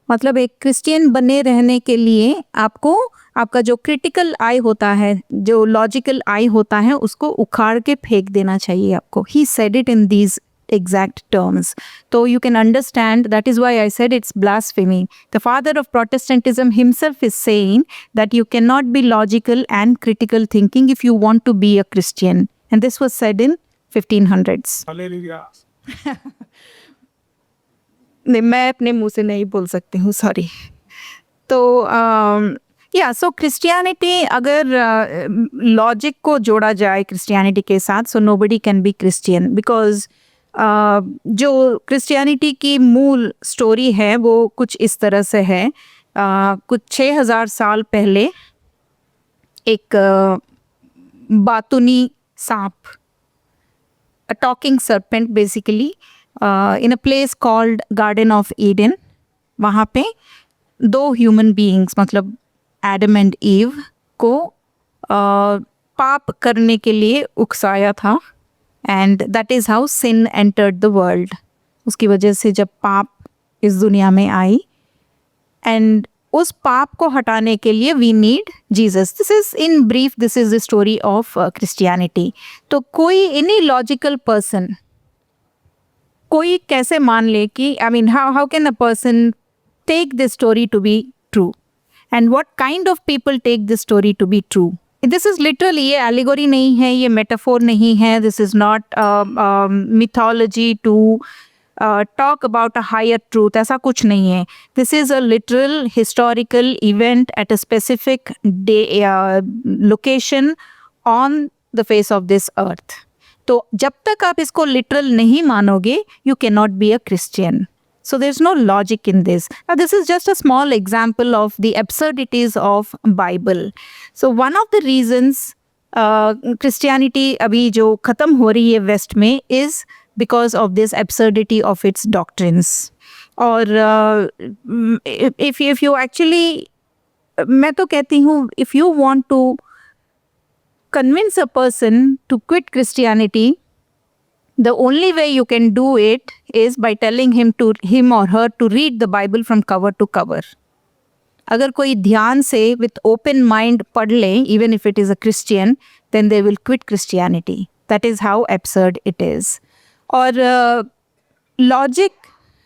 मतलब एक क्रिश्चियन बने रहने के लिए आपको आपका जो क्रिटिकल आई होता है, जो लॉजिकल आई होता है, उसको उखाड़ के फेंक देना चाहिए आपको। He said it in these exact terms. So you can understand, that is why I said it's blasphemy. The father of Protestantism himself is saying that you cannot be logical and critical thinking if you want to be a Christian. And this was said in 1500s. नहीं, मैं अपने मुंह से नहीं बोल सकती हूँ, sorry. तो या सो क्रिश्चियनिटी, अगर लॉजिक को जोड़ा जाए क्रिश्चियनिटी के साथ, so nobody can be Christian, because जो क्रिश्चियनिटी की मूल स्टोरी है वो कुछ इस तरह से है। कुछ 6000 साल पहले एक बातुनी सांप, a talking serpent basically, in a place called garden of Eden, वहाँ पे 2 ह्यूमन बीइंग्स मतलब एडम एंड ईव को पाप करने के लिए उकसाया था। And that is how sin entered the world. उसकी वजह से जब पाप इस दुनिया में आई, एंड उस पाप को हटाने के लिए we need Jesus. This is in brief, this is the story of Christianity. तो कोई एनी लॉजिकल पर्सन, कोई कैसे मान ले कि I mean how can a person take this story to be true, and what kind of people take this story to be true. This is literally, ये allegory नहीं है, ये मेटाफोर नहीं है, this is not mythology to talk about a higher truth, ऐसा कुछ नहीं है। This is a literal historical event at a specific day location on the face of this earth. तो जब तक आप इसको लिटरल नहीं मानोगे, you can not be a Christian. So there's no logic in this. Now this is just a small example of the absurdities of Bible. So one of the reasons Christianity अभी जो ख़त्म हो रही है waste में is because of this absurdity of its doctrines. और if you actually, मैं तो कहती हूँ, if you want to convince a person to quit Christianity, the only way you can do it is by telling him or her to read the Bible from cover to cover. अगर कोई ध्यान से with open mind पढ़ ले, even if it is a Christian, then they will quit Christianity. That is how absurd it is. और logic,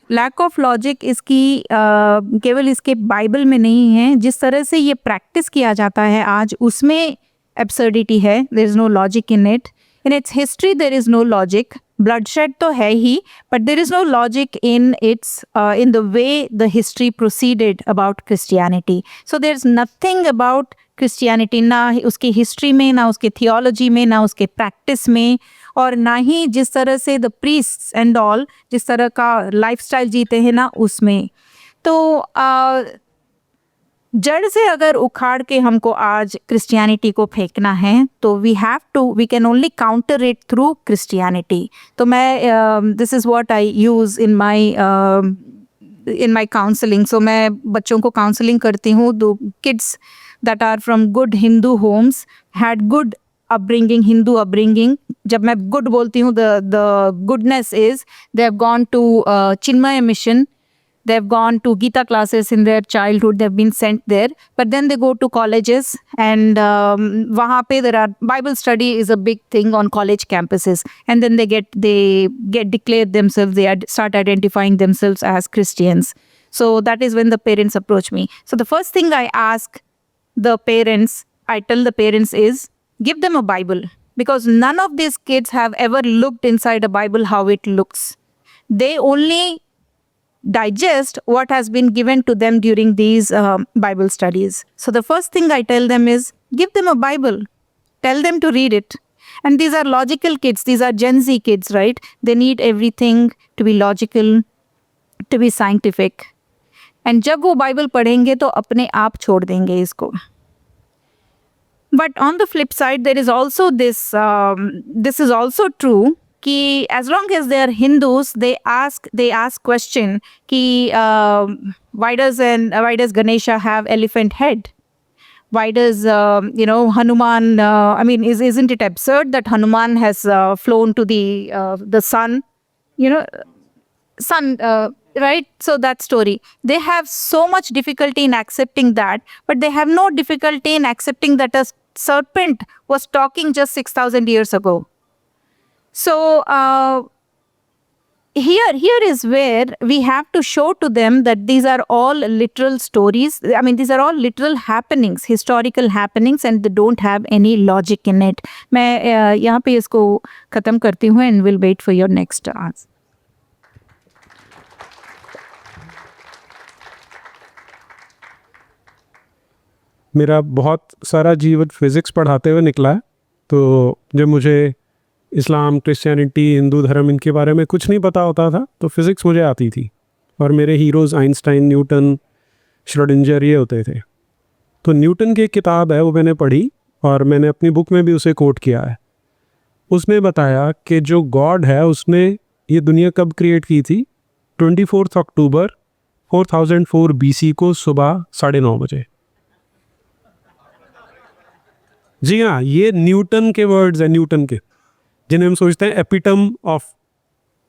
lack of logic इसकी केवल इसके बाइबल में नहीं है, जिस तरह से ये प्रैक्टिस किया जाता है आज, उसमें absurdity है. There is no logic in it. In its history there is no logic. Bloodshed तो है ही, but there is no logic in its in the way the history proceeded about Christianity. So there's nothing about Christianity, ना उसकी history में, ना उसके theology में, ना उसके प्रैक्टिस में, और ना ही जिस तरह से द प्रीस्ट्स एंड ऑल जिस तरह का लाइफस्टाइल जीते हैं ना उसमें. तो जड़ से अगर उखाड़ के हमको आज क्रिश्चियनिटी को फेंकना है, तो we can only counter it through Christianity. तो मैं this is what I use in my counselling. So मैं बच्चों को काउंसलिंग करती हूँ. The kids that are from good Hindu homes had good upbringing, Hindu upbringing. जब मैं good बोलती हूँ, the goodness is they have gone to Chinmaya mission. They have gone to Gita classes in their childhood. They have been sent there. But then they go to colleges, and वहाँ पे there are Bible study is a big thing on college campuses. And then they get declared themselves. They start identifying themselves as Christians. So that is when the parents approach me. So the first thing I tell the parents is, give them a Bible, because none of these kids have ever looked inside a Bible how it looks. They only digest what has been given to them during these Bible studies. So the first thing I tell them is give them a Bible, tell them to read it. And these are logical kids, these are Gen Z kids, right? They need everything to be logical, to be scientific. And जब वो Bible पढ़ेंगे तो अपने आप छोड़ देंगे इसको. But on the flip side, there is also this is also true कि as long as they are Hindus, they ask question कि why does Ganesha have elephant head? Why does Hanuman? I mean, isn't it absurd that Hanuman has flown to the sun? Sun. Right? So that story. They have so much difficulty in accepting that, but they have no difficulty in accepting that a serpent was talking just 6,000 years ago. So here is where we have to show to them that these are all literal stories. I mean, these are all literal happenings, historical happenings, and they don't have any logic in it. मैं यहाँ पे इसको ख़त्म करती हूँ and will wait for your next answer. मेरा बहुत सारा जीवन फिज़िक्स पढ़ाते हुए निकला है, तो जब मुझे इस्लाम, क्रिश्चियनिटी, हिंदू धर्म इनके बारे में कुछ नहीं पता होता था तो फिज़िक्स मुझे आती थी और मेरे हीरोज़ आइंस्टाइन, न्यूटन, श्रोडिंजर ये होते थे. तो न्यूटन की किताब है वो मैंने पढ़ी और मैंने अपनी बुक में भी उसे कोट किया है. उसने बताया कि जो गॉड है उसने ये दुनिया कब क्रिएट की थी? 24 अक्टूबर 4004 BC को सुबह 9:30 बजे. जी हाँ, ये न्यूटन के वर्ड्स हैं, न्यूटन के, जिन्हें हम सोचते हैं epitome of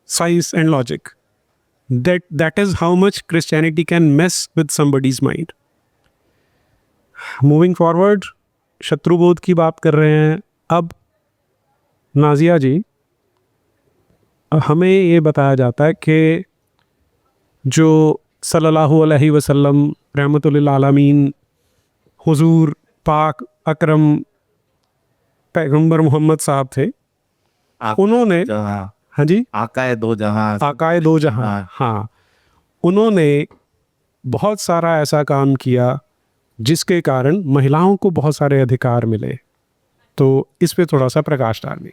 science and logic. That is how much Christianity can mess with somebody's mind. Moving forward, शत्रुबोध की बात कर रहे हैं. अब नाजिया जी, हमें ये बताया जाता है कि जो सल्लल्लाहु अलैहि वसल्लम रहमतुल्लिल आलमीन हुजूर पाक अकरम पैगंबर मोहम्मद साहब थे, उन्होंने, हाँ जी, आकाए दो जहां, हाँ, उन्होंने बहुत सारा ऐसा काम किया जिसके कारण महिलाओं को बहुत सारे अधिकार मिले. तो इस पे थोड़ा सा प्रकाश डालिए.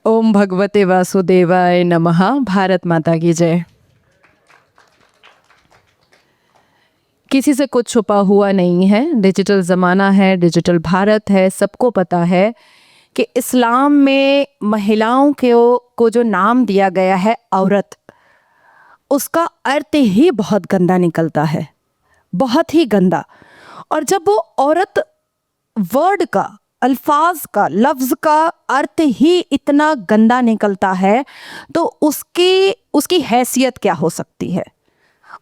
ओम भगवते वासुदेवाय नमः. भारत माता की जय. किसी से कुछ छुपा हुआ नहीं है. डिजिटल ज़माना है, डिजिटल भारत है. सबको पता है कि इस्लाम में महिलाओं को जो नाम दिया गया है औरत, उसका अर्थ ही बहुत गंदा निकलता है, बहुत ही गंदा. और जब वो औरत वर्ड का, अल्फाज का, लफ्ज़ का अर्थ ही इतना गंदा निकलता है तो उसकी हैसियत क्या हो सकती है?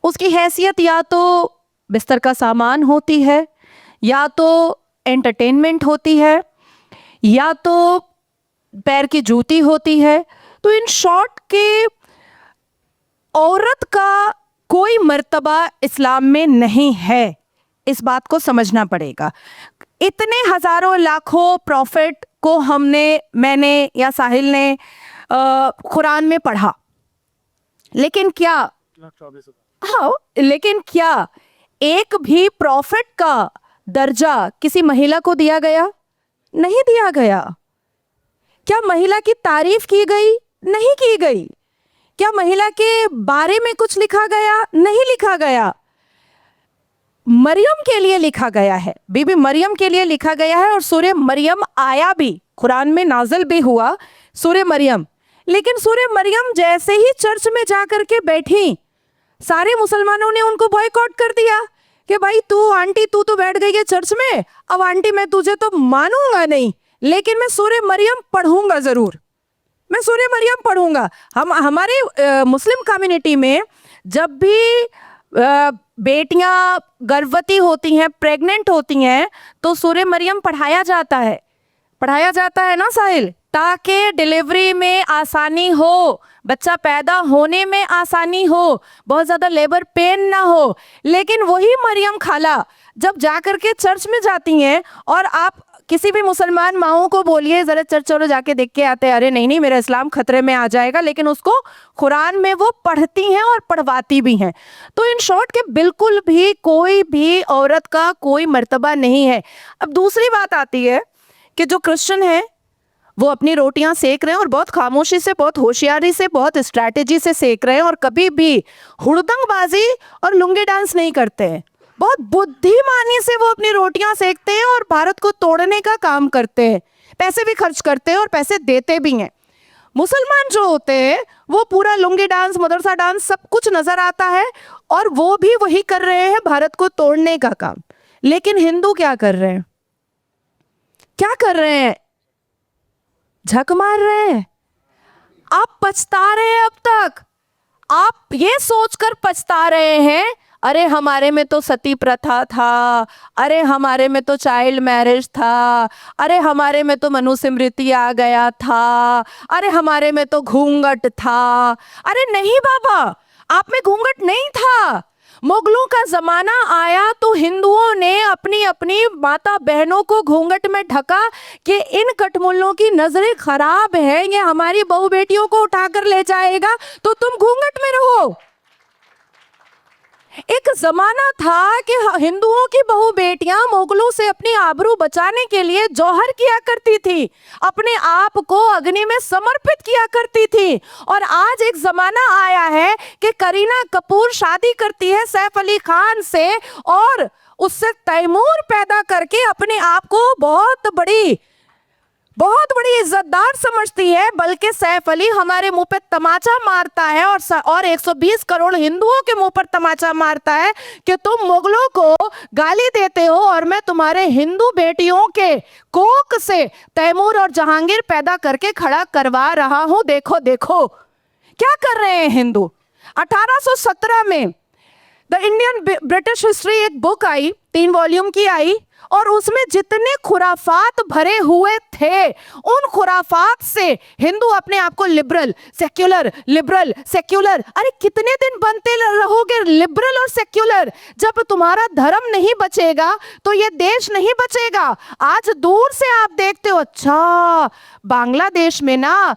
उसकी हैसियत या तो बिस्तर का सामान होती है, या तो एंटरटेनमेंट होती है, या तो पैर की जूती होती है. तो इन शॉर्ट के औरत का कोई मर्तबा इस्लाम में नहीं है. इस बात को समझना पड़ेगा. इतने हजारों लाखों प्रॉफिट को मैंने या साहिल ने कुरान में पढ़ा, लेकिन क्या एक भी प्रॉफिट का दर्जा किसी महिला को दिया गया? नहीं दिया गया. क्या महिला की तारीफ की गई? नहीं की गई. क्या महिला के बारे में कुछ लिखा गया? नहीं लिखा गया. मरियम के लिए लिखा गया है, बीबी मरियम के लिए लिखा गया है. और सूरह मरियम आया भी, कुरान में नाज़िल भी हुआ सूरह मरियम. लेकिन सूरह मरियम जैसे ही चर्च में जा कर के बैठी, सारे मुसलमानों ने उनको बॉयकॉट कर दिया कि भाई आंटी तू तो बैठ गई है चर्च में, अब आंटी मैं तुझे तो मानूंगा नहीं, लेकिन मैं सूरह मरियम पढ़ूंगा ज़रूर, मैं सूरह मरियम पढ़ूंगा. हमारे मुस्लिम कम्युनिटी में जब भी बेटियां गर्भवती होती हैं, प्रेग्नेंट होती हैं, तो सूरह मरियम पढ़ाया जाता है ना साहिल, ताकि डिलीवरी में आसानी हो, बच्चा पैदा होने में आसानी हो, बहुत ज़्यादा लेबर पेन ना हो. लेकिन वही मरियम खाला जब जा कर के चर्च में जाती हैं और आप किसी भी मुसलमान माओ को बोलिए जरा चर्च चलो जाके देख के आते हैं, अरे नहीं नहीं मेरा इस्लाम खतरे में आ जाएगा, लेकिन उसको कुरान में वो पढ़ती हैं और पढ़वाती भी हैं। तो इन शॉर्ट के बिल्कुल भी कोई भी औरत का कोई मर्तबा नहीं है। अब दूसरी बात आती है कि जो क्रिश्चियन है वो अपनी रोटियां सेक रहे हैं और बहुत खामोशी से, बहुत होशियारी से, बहुत स्ट्रैटेजी से सेक रहे हैं और कभी भी हुड़दंगबाजी और लुंगी डांस नहीं करते हैं। बहुत बुद्धिमानी से वो अपनी रोटियां सेकते हैं और भारत को तोड़ने का काम करते हैं, पैसे भी खर्च करते हैं और पैसे देते भी हैं। मुसलमान जो होते हैं वो पूरा लुंगी डांस, मदरसा डांस सब कुछ नजर आता है और वो भी वही कर रहे हैं, भारत को तोड़ने का काम। लेकिन हिंदू क्या कर रहे हैं? क्या कर रहे हैं? झक मार रहे हैं। आप पछता रहे हैं। अब तक आप ये सोचकर पछता रहे हैं, अरे हमारे में तो सती प्रथा था, अरे हमारे में तो चाइल्ड मैरिज था, अरे हमारे में तो मनुस्मृति आ गया था, अरे हमारे में तो घूंघट था। अरे नहीं बाबा, आप में घूंघट नहीं था। मुगलों का जमाना आया तो हिंदुओं ने अपनी अपनी माता बहनों को घूंघट में ढका कि इन कटमुल्लों की नजरें खराब है, ये हमारी बहू बेटियों को उठाकर ले जाएगा, तो तुम घूंघट में रहो। एक जमाना था कि हिंदुओं की बहू बेटियां मुगलों से अपनी आबरू बचाने के लिए जौहर किया करती थी, अपने आप को अग्नि में समर्पित किया करती थी। और आज एक जमाना आया है कि करीना कपूर शादी करती है सैफ अली खान से और उससे तैमूर पैदा करके अपने आप को बहुत बड़ी इज्जतदार समझती है, बल्कि सैफ अली हमारे मुंह पे तमाचा मारता है और 120 करोड़ हिंदुओं के मुंह पर तमाचा मारता है कि तुम मुगलों को गाली देते हो और मैं तुम्हारे हिंदू बेटियों के कोख से तैमूर और जहांगीर पैदा करके खड़ा करवा रहा हूं। देखो देखो क्या कर रहे हैं हिंदू। 1817 में द इंडियन ब्रिटिश हिस्ट्री एक बुक आई, 3 वॉल्यूम की आई, और उसमें जितने खुराफात भरे हुए थे उन खुराफात से हिंदू अपने आप को लिबरल सेक्युलर, अरे कितने दिन बनते रहोगे लिबरल और सेक्युलर? जब तुम्हारा धर्म नहीं बचेगा तो ये देश नहीं बचेगा। आज दूर से आप देखते हो, अच्छा बांग्लादेश में ना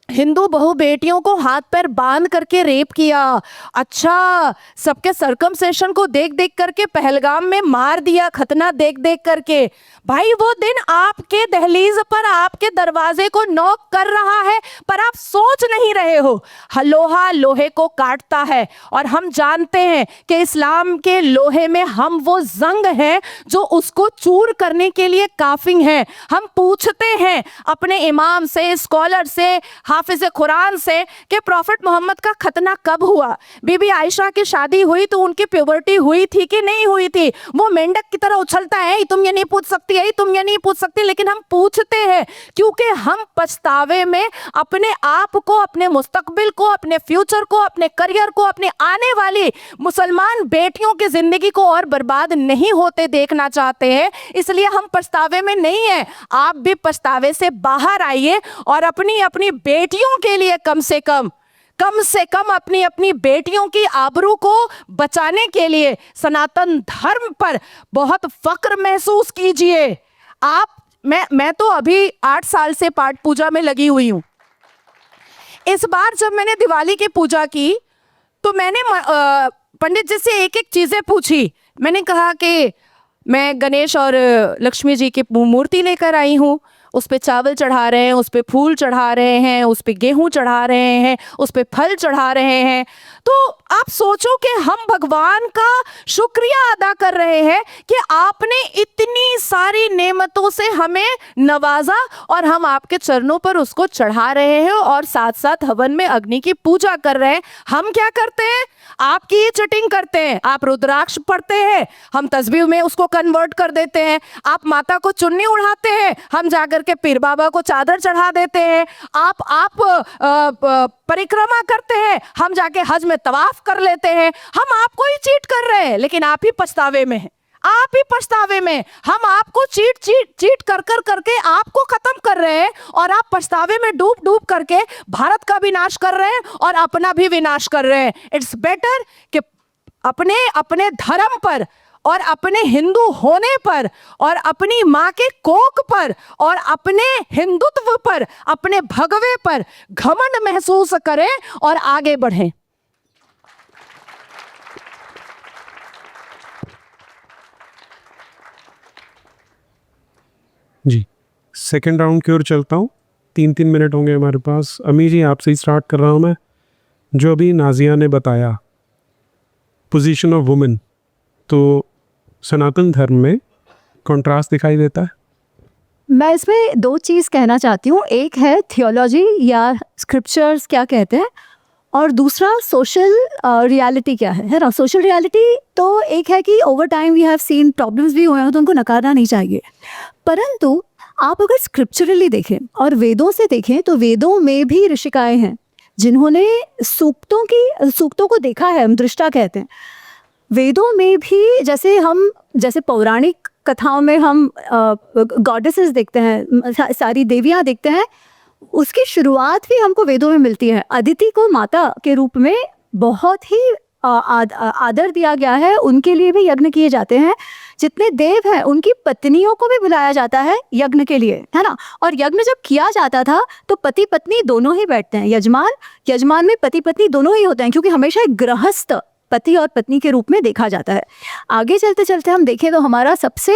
हिंदू बहु बेटियों को हाथ पैर बांध करके रेप किया, अच्छा सबके सर्कमसेशन को देख देख करके पहलगाम में मार दिया, खतना देख देख करके। भाई वो दिन आपके दहलीज पर आपके दरवाजे को नॉक कर रहा है, पर आप सोच नहीं रहे हो। लोहा लोहे को काटता है और हम जानते हैं कि इस्लाम के लोहे में हम वो जंग हैं जो उसको चूर करने के लिए काफी हैं। हम पूछते हैं अपने इमाम से, स्कॉलर से, हाफिज कुरान से कि प्रॉफिट मोहम्मद का खतना कब हुआ? बीबी आयशा की शादी हुई तो उनकी प्यूबर्टी हुई थी कि नहीं हुई थी? वो मेंढक की तरह उछलता है, तुम ये नहीं पूछ सकती है, तुम ये नहीं पूछ सकती, लेकिन हम पूछते हैं क्योंकि हम पछतावे में अपने आप को, अपने मुस्तकबिल को, अपने फ्यूचर को, अपने करियर को, अपने आने वाली मुसलमान बेटियों की जिंदगी को और बर्बाद नहीं होते देखना चाहते हैं, इसलिए हम पछतावे में नहीं है। आप भी पछतावे से बाहर आइए और अपनी अपनी बेटियों के लिए कम से कम अपनी अपनी बेटियों की आबरू को बचाने के लिए सनातन धर्म पर बहुत फक्र महसूस कीजिए। मैं तो अभी 8 साल से पाठ पूजा में लगी हुई हूं। इस बार जब मैंने दिवाली की पूजा की तो मैंने पंडित जी से एक एक चीजें पूछी। मैंने कहा कि मैं गणेश और लक्ष्मी जी की मूर्ति लेकर आई हूँ, उस पे चावल चढ़ा रहे हैं, उस पे फूल चढ़ा रहे हैं, उस पे गेहूं चढ़ा रहे हैं, उस पे फल चढ़ा रहे हैं। तो आप सोचो कि हम भगवान का शुक्रिया अदा कर रहे हैं कि आपने इतनी सारी नेमतों से हमें नवाजा और हम आपके चरणों पर उसको चढ़ा रहे हैं और साथ साथ हवन में अग्नि की पूजा कर रहे हैं। हम क्या करते हैं? आपकी ये चीटिंग करते हैं। आप रुद्राक्ष पढ़ते हैं, हम तस्बीह में उसको कन्वर्ट कर देते हैं। आप माता को चुन्नी उड़ाते हैं, हम जाकर के पीर बाबा को चादर चढ़ा देते हैं। आप परिक्रमा करते हैं, हम जाके हज में तवाफ कर लेते हैं। हम आपको ही चीट कर रहे हैं, लेकिन आप ही पछतावे में हैं। आप ही पछतावे में। हम आपको चीट कर करके आपको खत्म कर रहे हैं और आप पछतावे में डूब करके भारत का विनाश कर रहे हैं और अपना भी विनाश कर रहे हैं। इट्स बेटर कि अपने धर्म पर और अपने हिंदू होने पर और अपनी माँ के कोख पर और अपने हिंदुत्व पर, अपने भगवे पर घमंड महसूस करें और आगे बढ़ें। जी, सेकंड राउंड की ओर चलता हूँ। 3-3 मिनट होंगे हमारे पास। अमी जी, आपसे ही स्टार्ट कर रहा हूँ मैं। जो अभी नाजिया ने बताया पोजीशन ऑफ वुमेन, तो सनातन धर्म में कंट्रास्ट दिखाई देता है। मैं इसमें दो चीज़ कहना चाहती हूँ। एक है थियोलॉजी या स्क्रिप्चर्स क्या कहते हैं, और दूसरा सोशल रियलिटी क्या है ना। सोशल रियलिटी तो एक है कि over time we have seen problems भी हुए हैं, तो उनको नकारना नहीं चाहिए। परंतु आप अगर स्क्रिप्चरली देखें और वेदों से देखें तो वेदों में भी ऋषिकाएं हैं जिन्होंने सूक्तों को देखा है, हम दृष्टा कहते हैं। वेदों में भी जैसे पौराणिक कथाओं में हम गॉडेसेस देखते हैं, सारी देवियां देखते हैं, उसकी शुरुआत भी हमको वेदों में मिलती है। अदिति को माता के रूप में बहुत ही आदर दिया गया है, उनके लिए भी यज्ञ किए जाते हैं। जितने देव हैं उनकी पत्नियों को भी बुलाया जाता है यज्ञ के लिए, है ना। और यज्ञ जब किया जाता था तो पति पत्नी दोनों ही बैठते हैं, यजमान में पति पत्नी दोनों ही होते हैं, क्योंकि हमेशा एक गृहस्थ पति और पत्नी के रूप में देखा जाता है। आगे चलते चलते हम देखें तो हमारा सबसे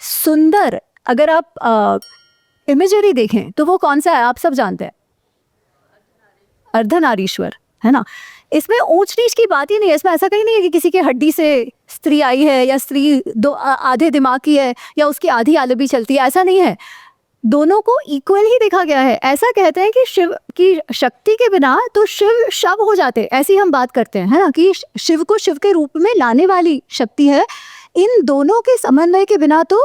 सुंदर, अगर आप इमेजरी देखें तो वो कौन सा है, आप सब जानते हैं, अर्धनारीश्वर, है ना। इसमें ऊंच नीच की बात ही नहीं है। इसमें ऐसा कहीं नहीं है कि किसी की हड्डी से स्त्री आई है या स्त्री आधे दिमाग की है या उसकी आधी आलबी चलती है, ऐसा नहीं है। दोनों को इक्वल ही देखा गया है। ऐसा कहते हैं कि शिव की शक्ति के बिना तो शिव शव हो जाते, ऐसी हम बात करते हैं, है ना, कि शिव को शिव के रूप में लाने वाली शक्ति है। इन दोनों के समन्वय के बिना तो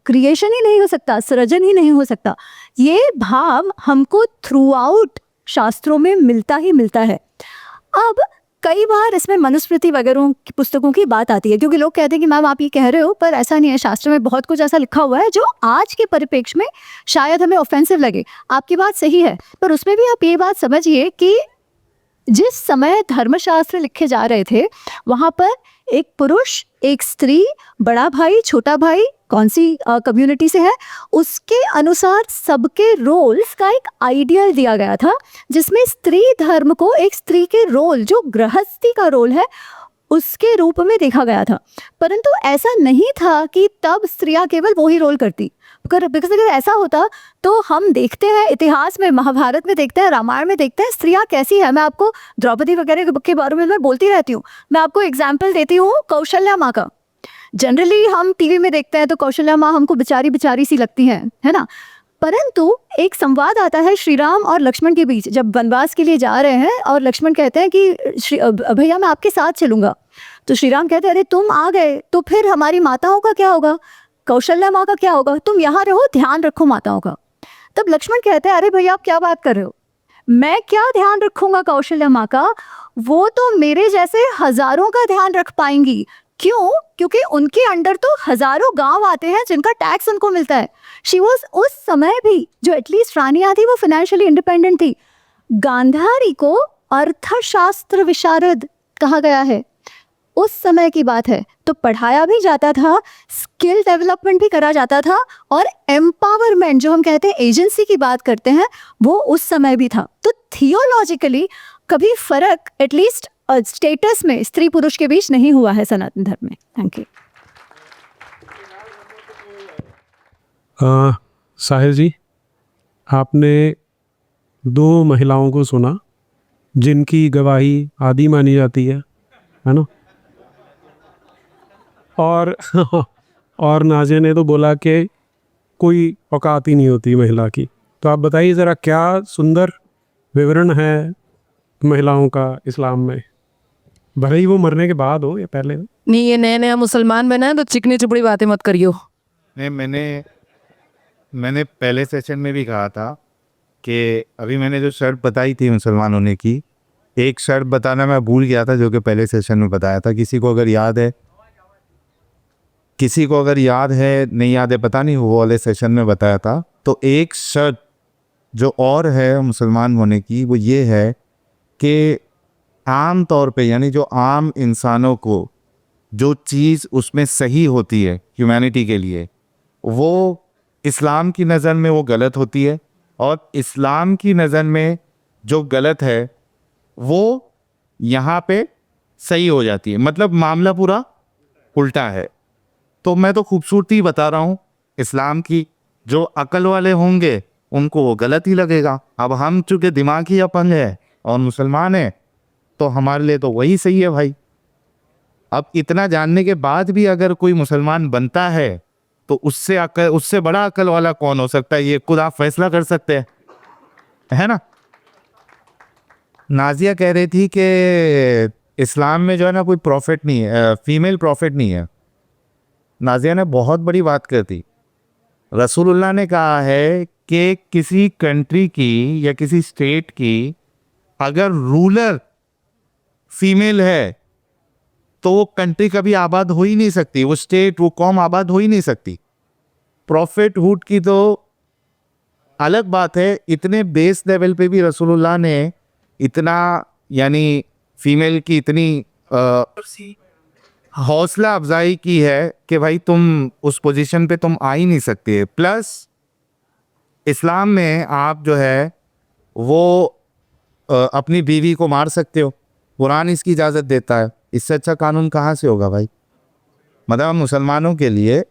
क्रिएशन ही नहीं हो सकता, सृजन ही नहीं हो सकता। ये भाव हमको थ्रू आउट शास्त्रों में मिलता ही मिलता है। अब कई बार इसमें मनुस्मृति वगैरह की पुस्तकों की बात आती है, क्योंकि लोग कहते हैं कि मैम आप ये कह रहे हो, पर ऐसा नहीं है। शास्त्र में बहुत कुछ ऐसा लिखा हुआ है जो आज के परिप्रेक्ष्य में शायद हमें ऑफेंसिव लगे। आपकी बात सही है, पर उसमें भी आप ये बात समझिए कि जिस समय धर्मशास्त्र लिखे जा रहे थे वहाँ पर एक पुरुष, एक स्त्री, बड़ा भाई, छोटा भाई, कौन सी कम्युनिटी से है, उसके अनुसार सबके रोल्स का एक आइडियल दिया गया था, जिसमें स्त्री धर्म को एक स्त्री के रोल, जो गृहस्थी का रोल है, उसके रूप में देखा गया था। परंतु ऐसा नहीं था कि तब स्त्रियां केवल वो ही रोल करती। बिकॉज अगर ऐसा होता तो हम देखते हैं इतिहास में, महाभारत में देखते हैं, रामायण में देखते हैं स्त्रियां कैसी है। मैं आपको द्रौपदी वगैरह के बारे में मैं बोलती रहती हूँ। मैं आपको एग्जाम्पल देती हूँ कौशल्या माँ का। जनरली हम टीवी में देखते हैं तो कौशल्या माँ हमको बेचारी सी लगती है ना। परंतु एक संवाद आता है श्री राम और लक्ष्मण के बीच, जब वनवास के लिए जा रहे हैं और लक्ष्मण कहते हैं कि भैया मैं आपके साथ चलूंगा। तो श्री राम कहते हैं अरे तुम आ गए तो फिर हमारी माताओं का क्या होगा, कौशल्या माँ का क्या होगा, तुम यहाँ रहो, ध्यान रखो माताओं का। तब लक्ष्मण कहते हैं अरे भैया आप क्या बात कर रहे हो, मैं क्या ध्यान रखूंगा कौशल्या माँ का, वो तो मेरे जैसे हजारों का ध्यान रख पाएंगी। क्यों? क्योंकि उनके अंडर तो हजारों गांव आते हैं जिनका टैक्स उनको मिलता है। शी वॉज उस समय भी, जो एटलीस्ट रानिया थी, वो फाइनेंशियली इंडिपेंडेंट थी। गांधारी को अर्थशास्त्र विशारद कहा गया है। उस समय की बात है, तो पढ़ाया भी जाता था, स्किल डेवलपमेंट भी करा जाता था, और एम्पावरमेंट जो हम कहते हैं, एजेंसी की बात करते हैं, वो उस समय भी था। तो थियोलॉजिकली कभी फर्क एटलीस्ट स्टेटस में स्त्री पुरुष के बीच नहीं हुआ है सनातन धर्म में। Thank you. साहिल जी, आपने दो महिलाओं को सुना जिनकी गवाही आदि मानी जाती है ना। और नाजिया ने तो बोला कि कोई औकात ही नहीं होती महिला की। तो आप बताइए ज़रा, क्या सुंदर विवरण है महिलाओं का इस्लाम में, भले ही वो मरने के बाद हो या पहले हो। नहीं, ये नया नया मुसलमान बना है तो चिकनी चुपड़ी बातें मत करियो। नहीं, मैंने पहले सेशन में भी कहा था कि अभी मैंने जो शर्त बताई थी मुसलमान होने की, एक शर्त बताना मैं भूल गया था जो कि पहले सेशन में बताया था। किसी को अगर याद है, नहीं याद है पता नहीं, वो वाले सेशन में बताया था। तो एक शर्त जो और है मुसलमान होने की, वो ये है कि आम तौर पे, यानी जो आम इंसानों को जो चीज़ उसमें सही होती है ह्यूमैनिटी के लिए, वो इस्लाम की नज़र में वो गलत होती है, और इस्लाम की नज़र में जो गलत है वो यहाँ पे सही हो जाती है। मतलब मामला पूरा उल्टा है। तो मैं तो खूबसूरती बता रहा हूँ इस्लाम की। जो अकल वाले होंगे उनको वो गलत ही लगेगा। अब हम चूँकि दिमाग ही अपंग है और मुसलमान हैं, तो हमारे लिए तो वही सही है भाई। अब इतना जानने के बाद भी अगर कोई मुसलमान बनता है तो उससे बड़ा अकल वाला कौन हो सकता है, ये खुद आप फैसला कर सकते हैं, है ना। नाजिया कह रही थी कि इस्लाम में जो है ना कोई प्रॉफिट नहीं है, फीमेल प्रॉफिट नहीं है। नाजिया ने बहुत बड़ी बात कर दी। रसूलुल्लाह ने कहा है कि किसी कंट्री की या किसी स्टेट की अगर रूलर फीमेल है तो वो कंट्री कभी आबाद हो ही नहीं सकती, वो स्टेट, वो कौम आबाद हो ही नहीं सकती। प्रॉफिटहुड की तो अलग बात है। इतने बेस लेवल पे भी रसूलुल्लाह ने इतना, यानी फीमेल की इतनी हौसला अफजाई की है कि भाई तुम उस पोजीशन पे तुम आ ही नहीं सकते। प्लस इस्लाम में आप जो है वो अपनी बीवी को मार सकते हो, कुरान इसकी इजाज़त देता है। इससे अच्छा कानून कहाँ से होगा भाई। मतलब मुसलमानों के लिए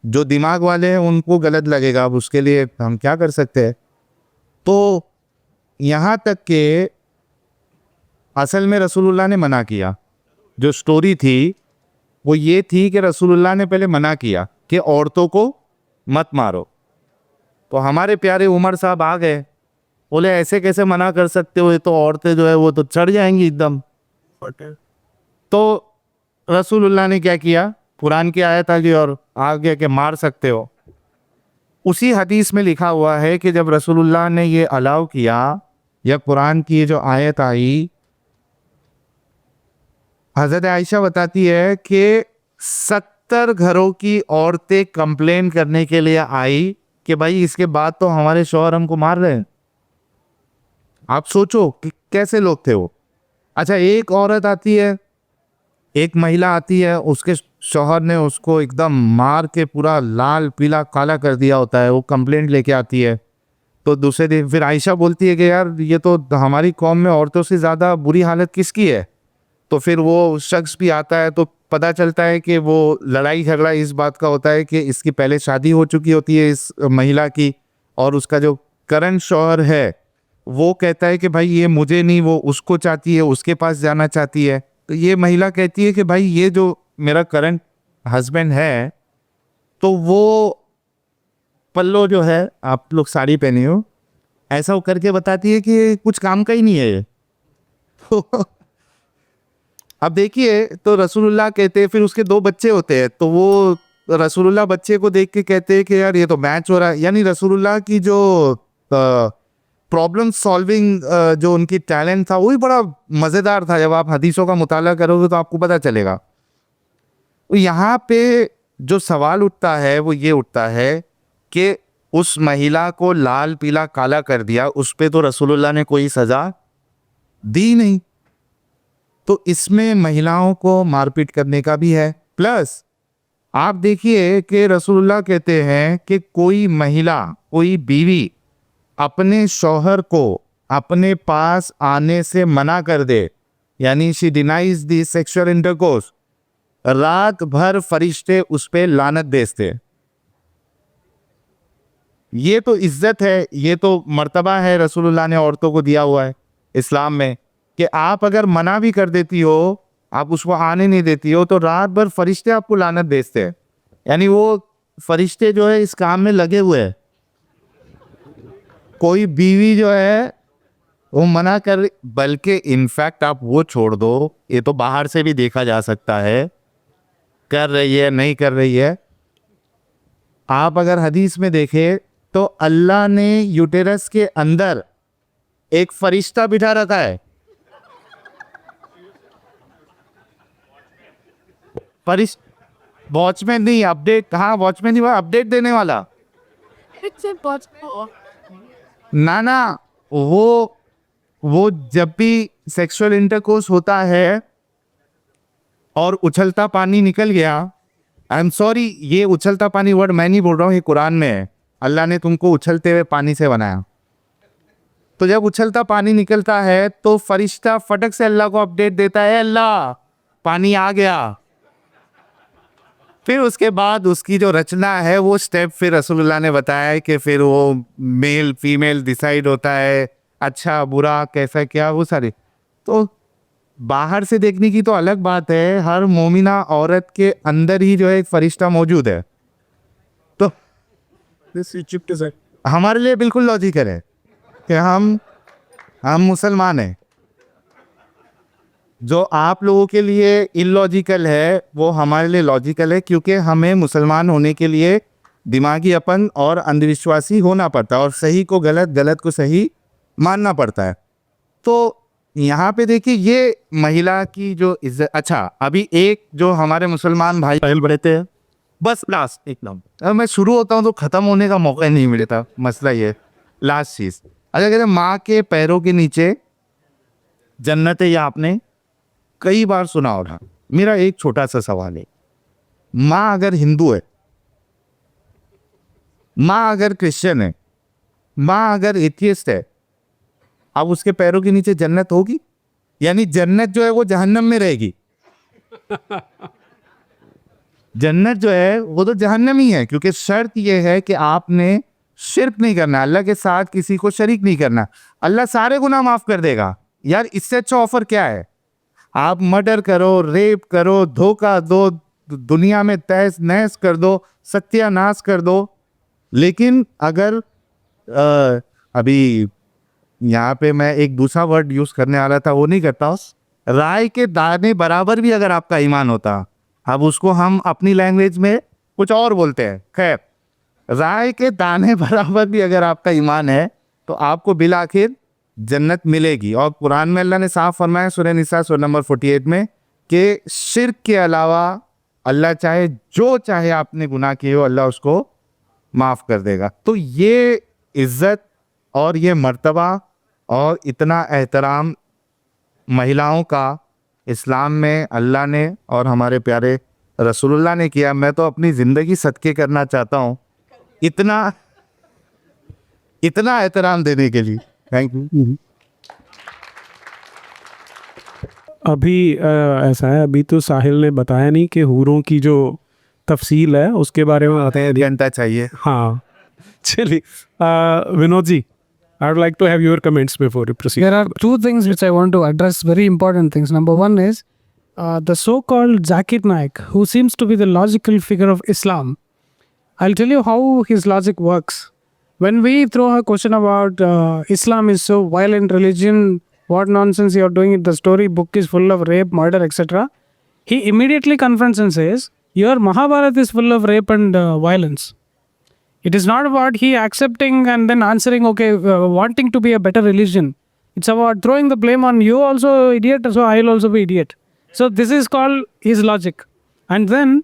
जो दिमाग वाले हैं उनको गलत लगेगा, अब उसके लिए हम क्या कर सकते हैं। तो यहाँ तक कि असल में रसूलुल्लाह ने मना किया। जो स्टोरी थी वो ये थी कि रसूलुल्लाह ने पहले मना किया कि औरतों को मत मारो। तो हमारे प्यारे उमर साहब आ गए, बोले ऐसे कैसे मना कर सकते हो, ये तो औरतें जो है वो तो चढ़ जाएंगी एकदम। तो रसूलुल्लाह ने क्या किया, कुरान की आयत आ गई और आगे के मार सकते हो। उसी हदीस में लिखा हुआ है कि जब रसूलुल्लाह ने ये अलाउ किया, या कुरान की ये जो आयत आई, हज़रत आयशा बताती है कि 70 घरों की औरतें कंप्लेन करने के लिए आई कि भाई इसके बाद तो हमारे शौहर हमको मार रहे हैं। आप सोचो कि कैसे लोग थे वो। अच्छा, एक औरत आती है, एक महिला आती है, उसके शौहर ने उसको एकदम मार के पूरा लाल पीला काला कर दिया होता है, वो कंप्लेंट लेके आती है। तो दूसरे दिन फिर आयशा बोलती है कि यार ये तो हमारी कौम में औरतों से ज़्यादा बुरी हालत किसकी है। तो फिर वो शख्स भी आता है, तो पता चलता है कि वो लड़ाई झगड़ा इस बात का होता है कि इसकी पहले शादी हो चुकी होती है इस महिला की, और उसका जो करंट शौहर है वो कहता है कि भाई ये मुझे नहीं, वो उसको चाहती है, उसके पास जाना चाहती है। तो ये महिला कहती है कि भाई ये जो मेरा करंट हस्बैंड है, तो वो पल्लो जो है, आप लोग साड़ी पहने हो, ऐसा वो करके बताती है कि कुछ काम का ही नहीं है ये। अब देखिए, तो रसूलुल्लाह कहते हैं, फिर उसके 2 बच्चे होते हैं, तो वो रसूलुल्लाह बच्चे को देख के कहते हैं कि यार ये तो मैच हो रहा है। यानी रसूलुल्लाह की जो प्रॉब्लम सॉल्विंग जो उनकी टैलेंट था वो भी बड़ा मज़ेदार था। जब आप हदीसों का मुताला करोगे तो आपको पता चलेगा। तो यहाँ पे जो सवाल उठता है वो ये उठता है कि उस महिला को लाल पीला काला कर दिया, उस पे तो रसूलुल्लाह ने कोई सज़ा दी नहीं। तो इसमें महिलाओं को मारपीट करने का भी है। प्लस आप देखिए कि रसूलुल्लाह कहते हैं कि कोई महिला, कोई बीवी अपने शौहर को अपने पास आने से मना कर दे, यानी she denies the sexual intercourse, रात भर फरिश्ते उस पे लानत भेजते। ये तो इज्जत है, ये तो मर्तबा है रसूलुल्लाह ने औरतों को दिया हुआ है इस्लाम में, कि आप अगर मना भी कर देती हो, आप उसको आने नहीं देती हो, तो रात भर फरिश्ते आपको लानत भेजते हैं। यानी वो फरिश्ते जो है इस काम में लगे हुए हैं। कोई बीवी जो है वो मना कर, बल्कि इनफैक्ट आप वो छोड़ दो, ये तो बाहर से भी देखा जा सकता है कर रही है नहीं कर रही है। आप अगर हदीस में देखें तो अल्लाह ने यूटेरस के अंदर एक फरिश्ता बिठा रखा है। वॉचमैन नहीं, अपडेट, हाँ वॉचमैन नहीं, अपडेट देने वाला ना, वो जब भी सेक्सुअल इंटरकोर्स होता है और उछलता पानी निकल गया, आई एम सॉरी, ये उछलता पानी वर्ड मैं नहीं बोल रहा हूँ, ये कुरान में है। अल्लाह ने तुमको उछलते हुए पानी से बनाया, तो जब उछलता पानी निकलता है तो फरिश्ता फटक से अल्लाह को अपडेट देता है, अल्लाह पानी आ गया। फिर उसके बाद उसकी जो रचना है वो स्टेप फिर रसूलुल्लाह ने बताया है कि फिर वो मेल फीमेल डिसाइड होता है, अच्छा बुरा कैसा क्या, वो सारे। तो बाहर से देखने की तो अलग बात है, हर मोमिना औरत के अंदर ही जो है एक फरिश्ता मौजूद है। तो हमारे लिए बिल्कुल लॉजिकल है कि हम मुसलमान हैं। जो आप लोगों के लिए इलॉजिकल है वो हमारे लिए लॉजिकल है, क्योंकि हमें मुसलमान होने के लिए दिमागी अपन और अंधविश्वासी होना पड़ता है और सही को गलत, गलत को सही मानना पड़ता है। तो यहाँ पे देखिए ये महिला की जो इज्जत। अच्छा, अभी एक जो हमारे मुसलमान भाई बढ़ते हैं, बस लास्ट एकदम, अब मैं शुरू होता हूँ तो ख़त्म होने का मौका नहीं मिलता। मसला ये लास्ट चीज़, अच्छा कहते हैं माँ के पैरों के नीचे जन्नत है, या आपने कई बार सुना होगा। मेरा एक छोटा सा सवाल है, माँ अगर हिंदू है, माँ अगर क्रिश्चियन है, माँ अगर एथियस्ट है, अब उसके पैरों के नीचे जन्नत होगी? यानी जन्नत जो है वो जहन्नम में रहेगी। जन्नत जो है वो तो जहन्नम ही है, क्योंकि शर्त यह है कि आपने शिर्क नहीं करना, अल्लाह के साथ किसी को शरीक नहीं करना। अल्लाह सारे गुनाह माफ कर देगा। यार इससे अच्छा ऑफर क्या है? आप मर्डर करो, रेप करो, धोखा दो, दुनिया में तहस नहस कर दो, सत्यानाश कर दो, लेकिन अगर अभी यहाँ पे मैं एक दूसरा वर्ड यूज करने वाला था वो नहीं करता हूँ, राय के दाने बराबर भी अगर आपका ईमान होता, अब उसको हम अपनी लैंग्वेज में कुछ और बोलते हैं, खैर राय के दाने बराबर भी अगर आपका ईमान है तो आपको बिल आखिर जन्नत मिलेगी। और कुरान में अल्लाह ने साफ फरमाया सूरह निसा सूरह नंबर 48 में कि शिर्क के अलावा अल्लाह चाहे जो चाहे आपने गुनाह किए हो अल्लाह उसको माफ़ कर देगा। तो ये इज़्ज़त और ये मर्तबा और इतना एहतराम महिलाओं का इस्लाम में अल्लाह ने और हमारे प्यारे रसूलुल्लाह ने किया। मैं तो अपनी ज़िंदगी सदके करना चाहता हूँ इतना एहतराम देने के लिए। Thank you. अभी ऐसा है, अभी तो साहिल ने बताया नहीं कि हूरों की जो तफसील है उसके बारे में बताते हैं। घंटा चाहिए। हाँ चलिए, Vinod ji, I would like to have your comments before you proceed. There are two things which I want to address, very important things. Number one is the so-called Zakir Naik, who seems to be the logical figure of Islam. I'll tell you how his logic works. When we throw a question about Islam is so violent religion, what nonsense you are doing, the story book is full of rape, murder, etc. He immediately confronts and says, your Mahabharata is full of rape and violence. It is not about he accepting and then answering, okay, wanting to be a better religion. It's about throwing the blame on you also idiot, so I'll also be idiot. So this is called his logic. And then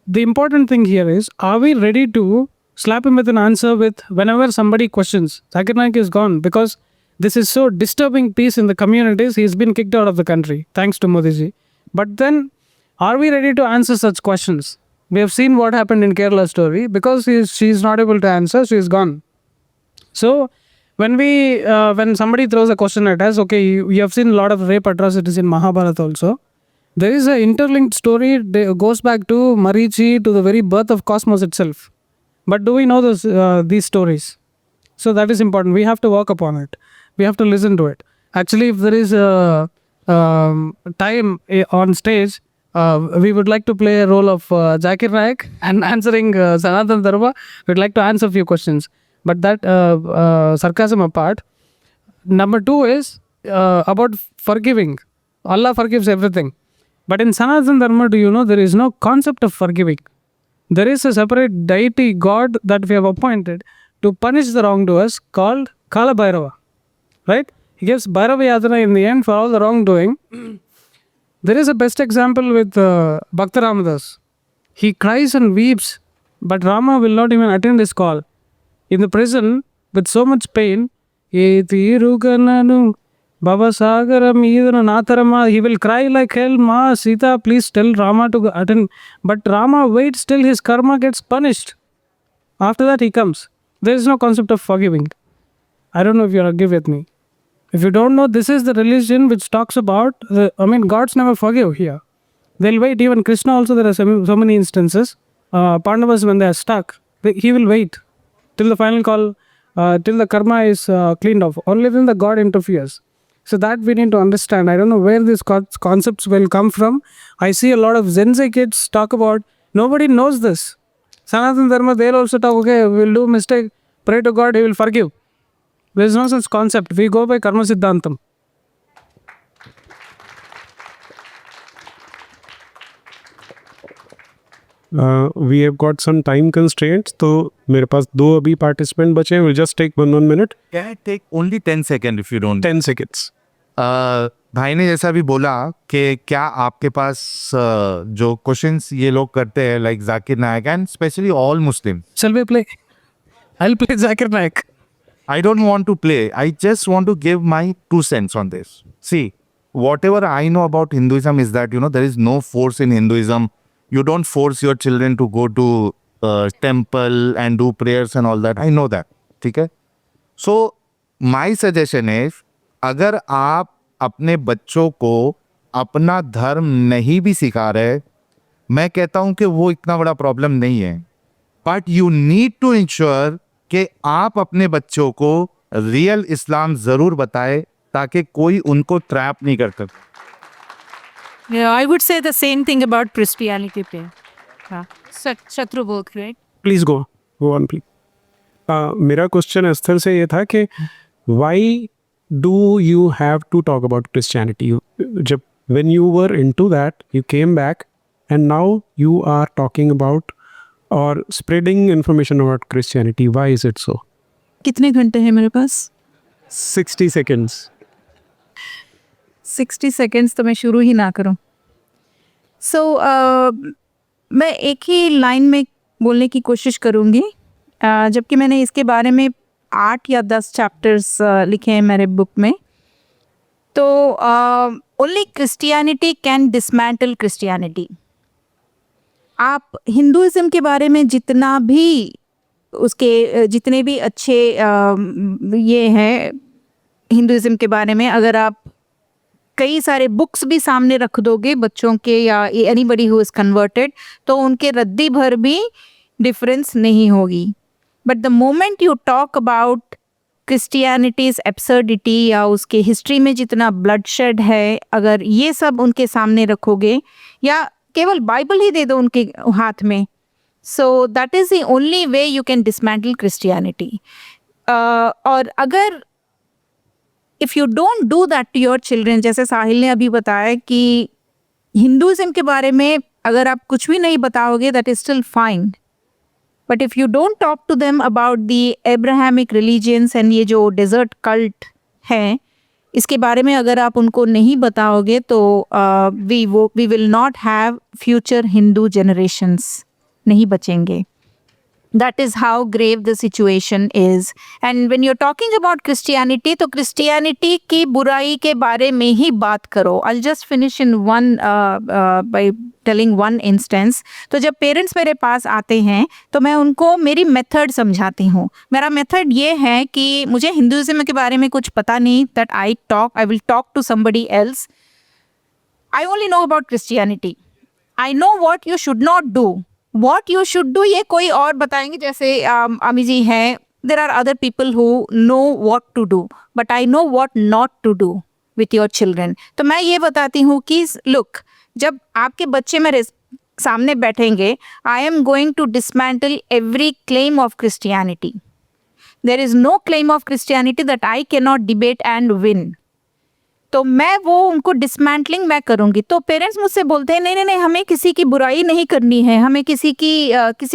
the important thing here is, are we ready to slap him with an answer with whenever somebody questions? Zakir Naik is gone because this is so disturbing peace in the communities. He's been kicked out of the country, thanks to Modi ji. But then, are we ready to answer such questions? We have seen what happened in Kerala story. Because she's not able to answer, she is gone. So when somebody throws a question at us, okay, you have seen a lot of rape atrocities in Mahabharata also. There is an interlinked story that goes back to Marichi, to the very birth of cosmos itself. But do we know these stories? So that is important. We have to work upon it. We have to listen to it. Actually, if there is a time on stage, we would like to play a role of Zakir Naik and answering Sanatan Dharma. We'd like to answer a few questions. But that sarcasm apart, number two is about forgiving. Allah forgives everything. But in Sanatan Dharma, do you know there is no concept of forgiving? There is a separate deity, God, that we have appointed to punish the wrongdoers called Kala Bhairava. Right? He gives Bhairava Yadana in the end for all the wrongdoing. There is a best example with Bhakta Ramadas. He cries and weeps, but Rama will not even attend his call. In the prison, with so much pain, "Ye tirugananu Baba Sagaram Idana Natharama, he will cry like hell, Ma Sita, please tell Rama to attend. But Rama waits till his karma gets punished. After that he comes. There is no concept of forgiving. I don't know if you agree with me. If you don't know, this is the religion which talks about, gods never forgive here. They'll wait. Even Krishna also, there are so many instances. Pandavas, when they are stuck, he will wait till the final call, till the karma is cleaned off. Only then the God interferes. So that we need to understand. I don't know where these concepts will come from. I see a lot of Zenzi kids talk about, nobody knows this. Sanatana Dharma, they'll also talk, okay, we'll do mistake, pray to God, he will forgive. There is no such concept. We go by Karma Siddhantam. We have got some time constraints, तो मेरे पास 2 अभी participant बचे हैं. We'll just take 1 minute. Can I take only 10 seconds if you don't? 10 seconds. भाई ने जैसा भी बोला कि क्या आपके पास जो क्वेश्चंस ये लोग करते हैं like Zakir Naik and specially all Muslim. Shall we play? I'll play Zakir Naik. I don't want to play. I just want to give my 2 cents on this. See, whatever I know about Hinduism is that, there is no force in Hinduism. You don't force your children to go to temple and do prayers and all that. I know that. ठीक है? So, my suggestion is, अगर आप अपने बच्चों को अपना धर्म नहीं भी सिखा रहे, मैं कहता हूं कि वो इतना बड़ा प्रॉब्लम नहीं है. But you need to ensure कि आप अपने बच्चों को रियल इस्लाम ज़रूर बताएं ताकि कोई उनको ट्रैप नहीं कर सकता. Yeah, I would say the same thing about Christianity. Shatru both, right? Please go on, please. मेरा क्वेश्चन इस तरह से ये था कि why do you have to talk about Christianity? जब when you were into that, you came back and now you are talking about or spreading information about Christianity. Why is it so? कितने घंटे हैं मेरे पास? 60 seconds. 60 seconds तो मैं शुरू ही ना करूं. So मैं एक ही लाइन में बोलने की कोशिश करूंगी, जबकि मैंने इसके बारे में 8 या 10 चैप्टर्स लिखे हैं मेरे बुक में. तो only Christianity can dismantle Christianity. आप हिंदुइज्म के बारे में जितना भी उसके जितने भी अच्छे ये हैं हिंदुइज्म के बारे में, अगर आप कई सारे बुक्स भी सामने रख दोगे बच्चों के या एनीबडी हु इज़ कन्वर्टेड, तो उनके रद्दी भर भी डिफरेंस नहीं होगी. But the moment you talk about Christianity's absurdity या उसके हिस्ट्री में जितना ब्लडशेड है, अगर ये सब उनके सामने रखोगे या केवल बाइबल ही दे दो उनके हाथ में, so that is the only way you can dismantle Christianity. और अगर if you don't do that to your children, जैसे साहिल ने अभी बताया कि हिंदुइज्म के बारे में अगर आप कुछ भी नहीं बताओगे, that is still fine. But if you don't talk to them about the Abrahamic religions and ये जो डेजर्ट कल्ट है, इसके बारे में अगर आप उनको नहीं बताओगे तो we will not have future Hindu generations, नहीं बचेंगे. That is how grave the situation is. And when you're talking about Christianity, तो Christianity की बुराई के बारे में ही बात करो. I'll just finish in one by telling one instance. तो जब पेरेंट्स मेरे पास आते हैं तो मैं उनको मेरी मेथड समझाती हूँ. मेरा मेथड ये है कि मुझे हिंदुइज्म के बारे में कुछ पता नहीं, that I will talk to somebody else. I only know about Christianity. I know what you should not do. What you should do ये कोई और बताएंगे, जैसे अमी जी हैं. There are other people who know what to do, but I know what not to do with your children. तो मैं ये बताती हूँ कि look, जब आपके बच्चे मेरे सामने बैठेंगे, I am going to dismantle every claim of Christianity. There is no claim of Christianity that I cannot debate and win. तो मैं वो उनको डिसमेंटलिंग मैं करूँगी. तो पेरेंट्स मुझसे बोलते हैं नहीं नहीं नहीं, हमें किसी की बुराई नहीं करनी है, हमें किसी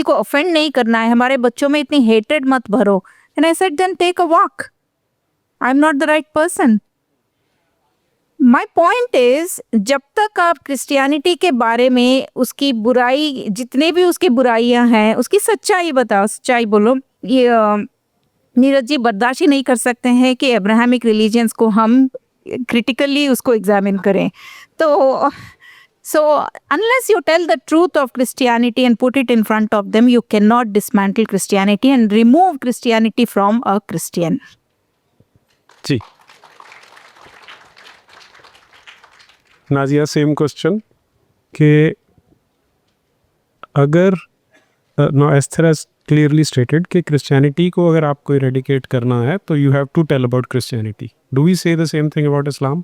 को ऑफेंड नहीं करना है, हमारे बच्चों में इतनी हेट्रेड मत भरो. And I said then take a walk. I am not the right person. My point is, जब तक आप क्रिश्चियनिटी के बारे में उसकी बुराई, जितने भी उसकी बुराइयां हैं, उसकी सच्चाई बताओ, सच्चाई बोलो. ये नीरज जी बर्दाश्त ही नहीं कर सकते हैं कि अब्राहमिक रिलीजियंस को हम क्रिटिकली उसको एग्जामिन करें. तो so unless you tell the truth of Christianity and put it in front of them, you cannot dismantle Christianity and remove Christianity from a Christian. जी नाजिया सेम क्वेश्चन कि अगर no Esther clearly stated कि Christianity को अगर आपको eradicate करना है तो you have to tell about Christianity. Do we say the same thing about Islam?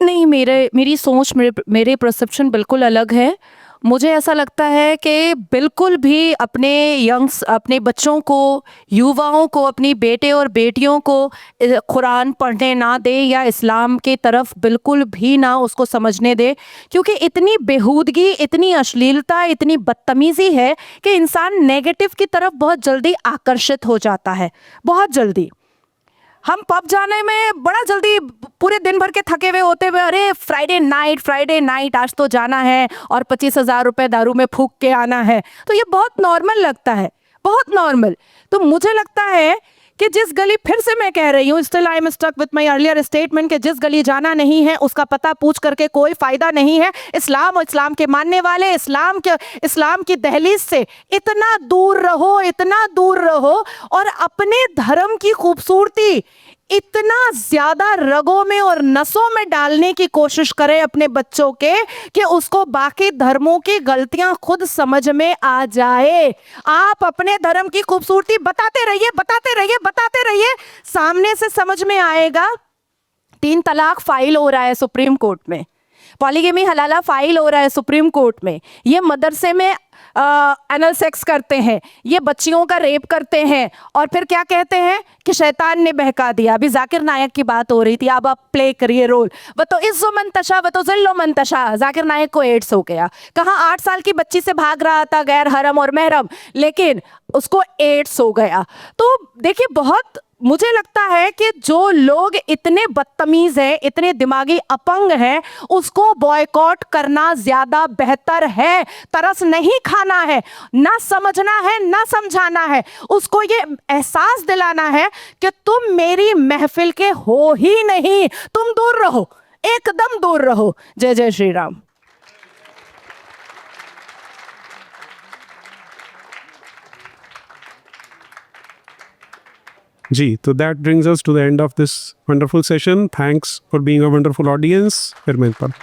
नहीं, मेरी सोच मेरे परसेप्शन बिल्कुल अलग है. मुझे ऐसा लगता है कि बिल्कुल भी अपने बच्चों को, युवाओं को, अपनी बेटे और बेटियों को कुरान पढ़ने ना दे या इस्लाम के तरफ बिल्कुल भी ना उसको समझने दे, क्योंकि इतनी बेहूदगी, इतनी अश्लीलता, इतनी बदतमीज़ी है कि इंसान नेगेटिव की तरफ बहुत जल्दी आकर्षित हो जाता है. बहुत जल्दी हम पब जाने में बड़ा जल्दी, पूरे दिन भर के थके हुए होते हुए, अरे फ्राइडे नाइट आज तो जाना है और 25,000 रुपये दारू में फूंक के आना है. तो ये बहुत नॉर्मल लगता है, बहुत नॉर्मल. तो मुझे लगता है कि जिस गली, फिर से मैं कह रही हूँ, still I am stuck with my earlier statement, कि जिस गली जाना नहीं है उसका पता पूछ करके कोई फ़ायदा नहीं है. इस्लाम और इस्लाम के मानने वाले, इस्लाम की दहलीज से इतना दूर रहो और अपने धर्म की खूबसूरती इतना ज़्यादा रगों में और नसों में डालने की कोशिश करें अपने बच्चों के कि उसको बाकी धर्मों की गलतियां खुद समझ में आ जाए. आप अपने धर्म की खूबसूरती बताते रहिए, सामने से समझ में आएगा. 3 तलाक फाइल हो रहा है सुप्रीम कोर्ट में, पॉलीगेमी हलाला फाइल हो रहा है सुप्रीम कोर्ट में, ये मदरसे में एनल सेक्स करते हैं, ये बच्चियों का रेप करते हैं, और फिर क्या कहते हैं कि शैतान ने बहका दिया. अभी जाकिर नायक की बात हो रही थी, अब आप प्ले करिए रोल. वो तो इज्जो मंतशा, वो तो जिल्लो मंतशा. जाकिर नायक को एड्स हो गया. कहाँ 8 साल की बच्ची से भाग रहा था गैर हरम और महरम, लेकिन उसको एड्स हो गया. तो देखिए, बहुत मुझे लगता है कि जो लोग इतने बदतमीज हैं, इतने दिमागी अपंग हैं, उसको बॉयकॉट करना ज्यादा बेहतर है. तरस नहीं खाना है, ना समझना है, ना समझाना है. उसको ये एहसास दिलाना है कि तुम मेरी महफिल के हो ही नहीं, तुम दूर रहो, एकदम दूर रहो. जय जय श्री राम. जी, तो that brings us to the end of this wonderful session. Thanks for being a wonderful audience. फिर मिलते हैं.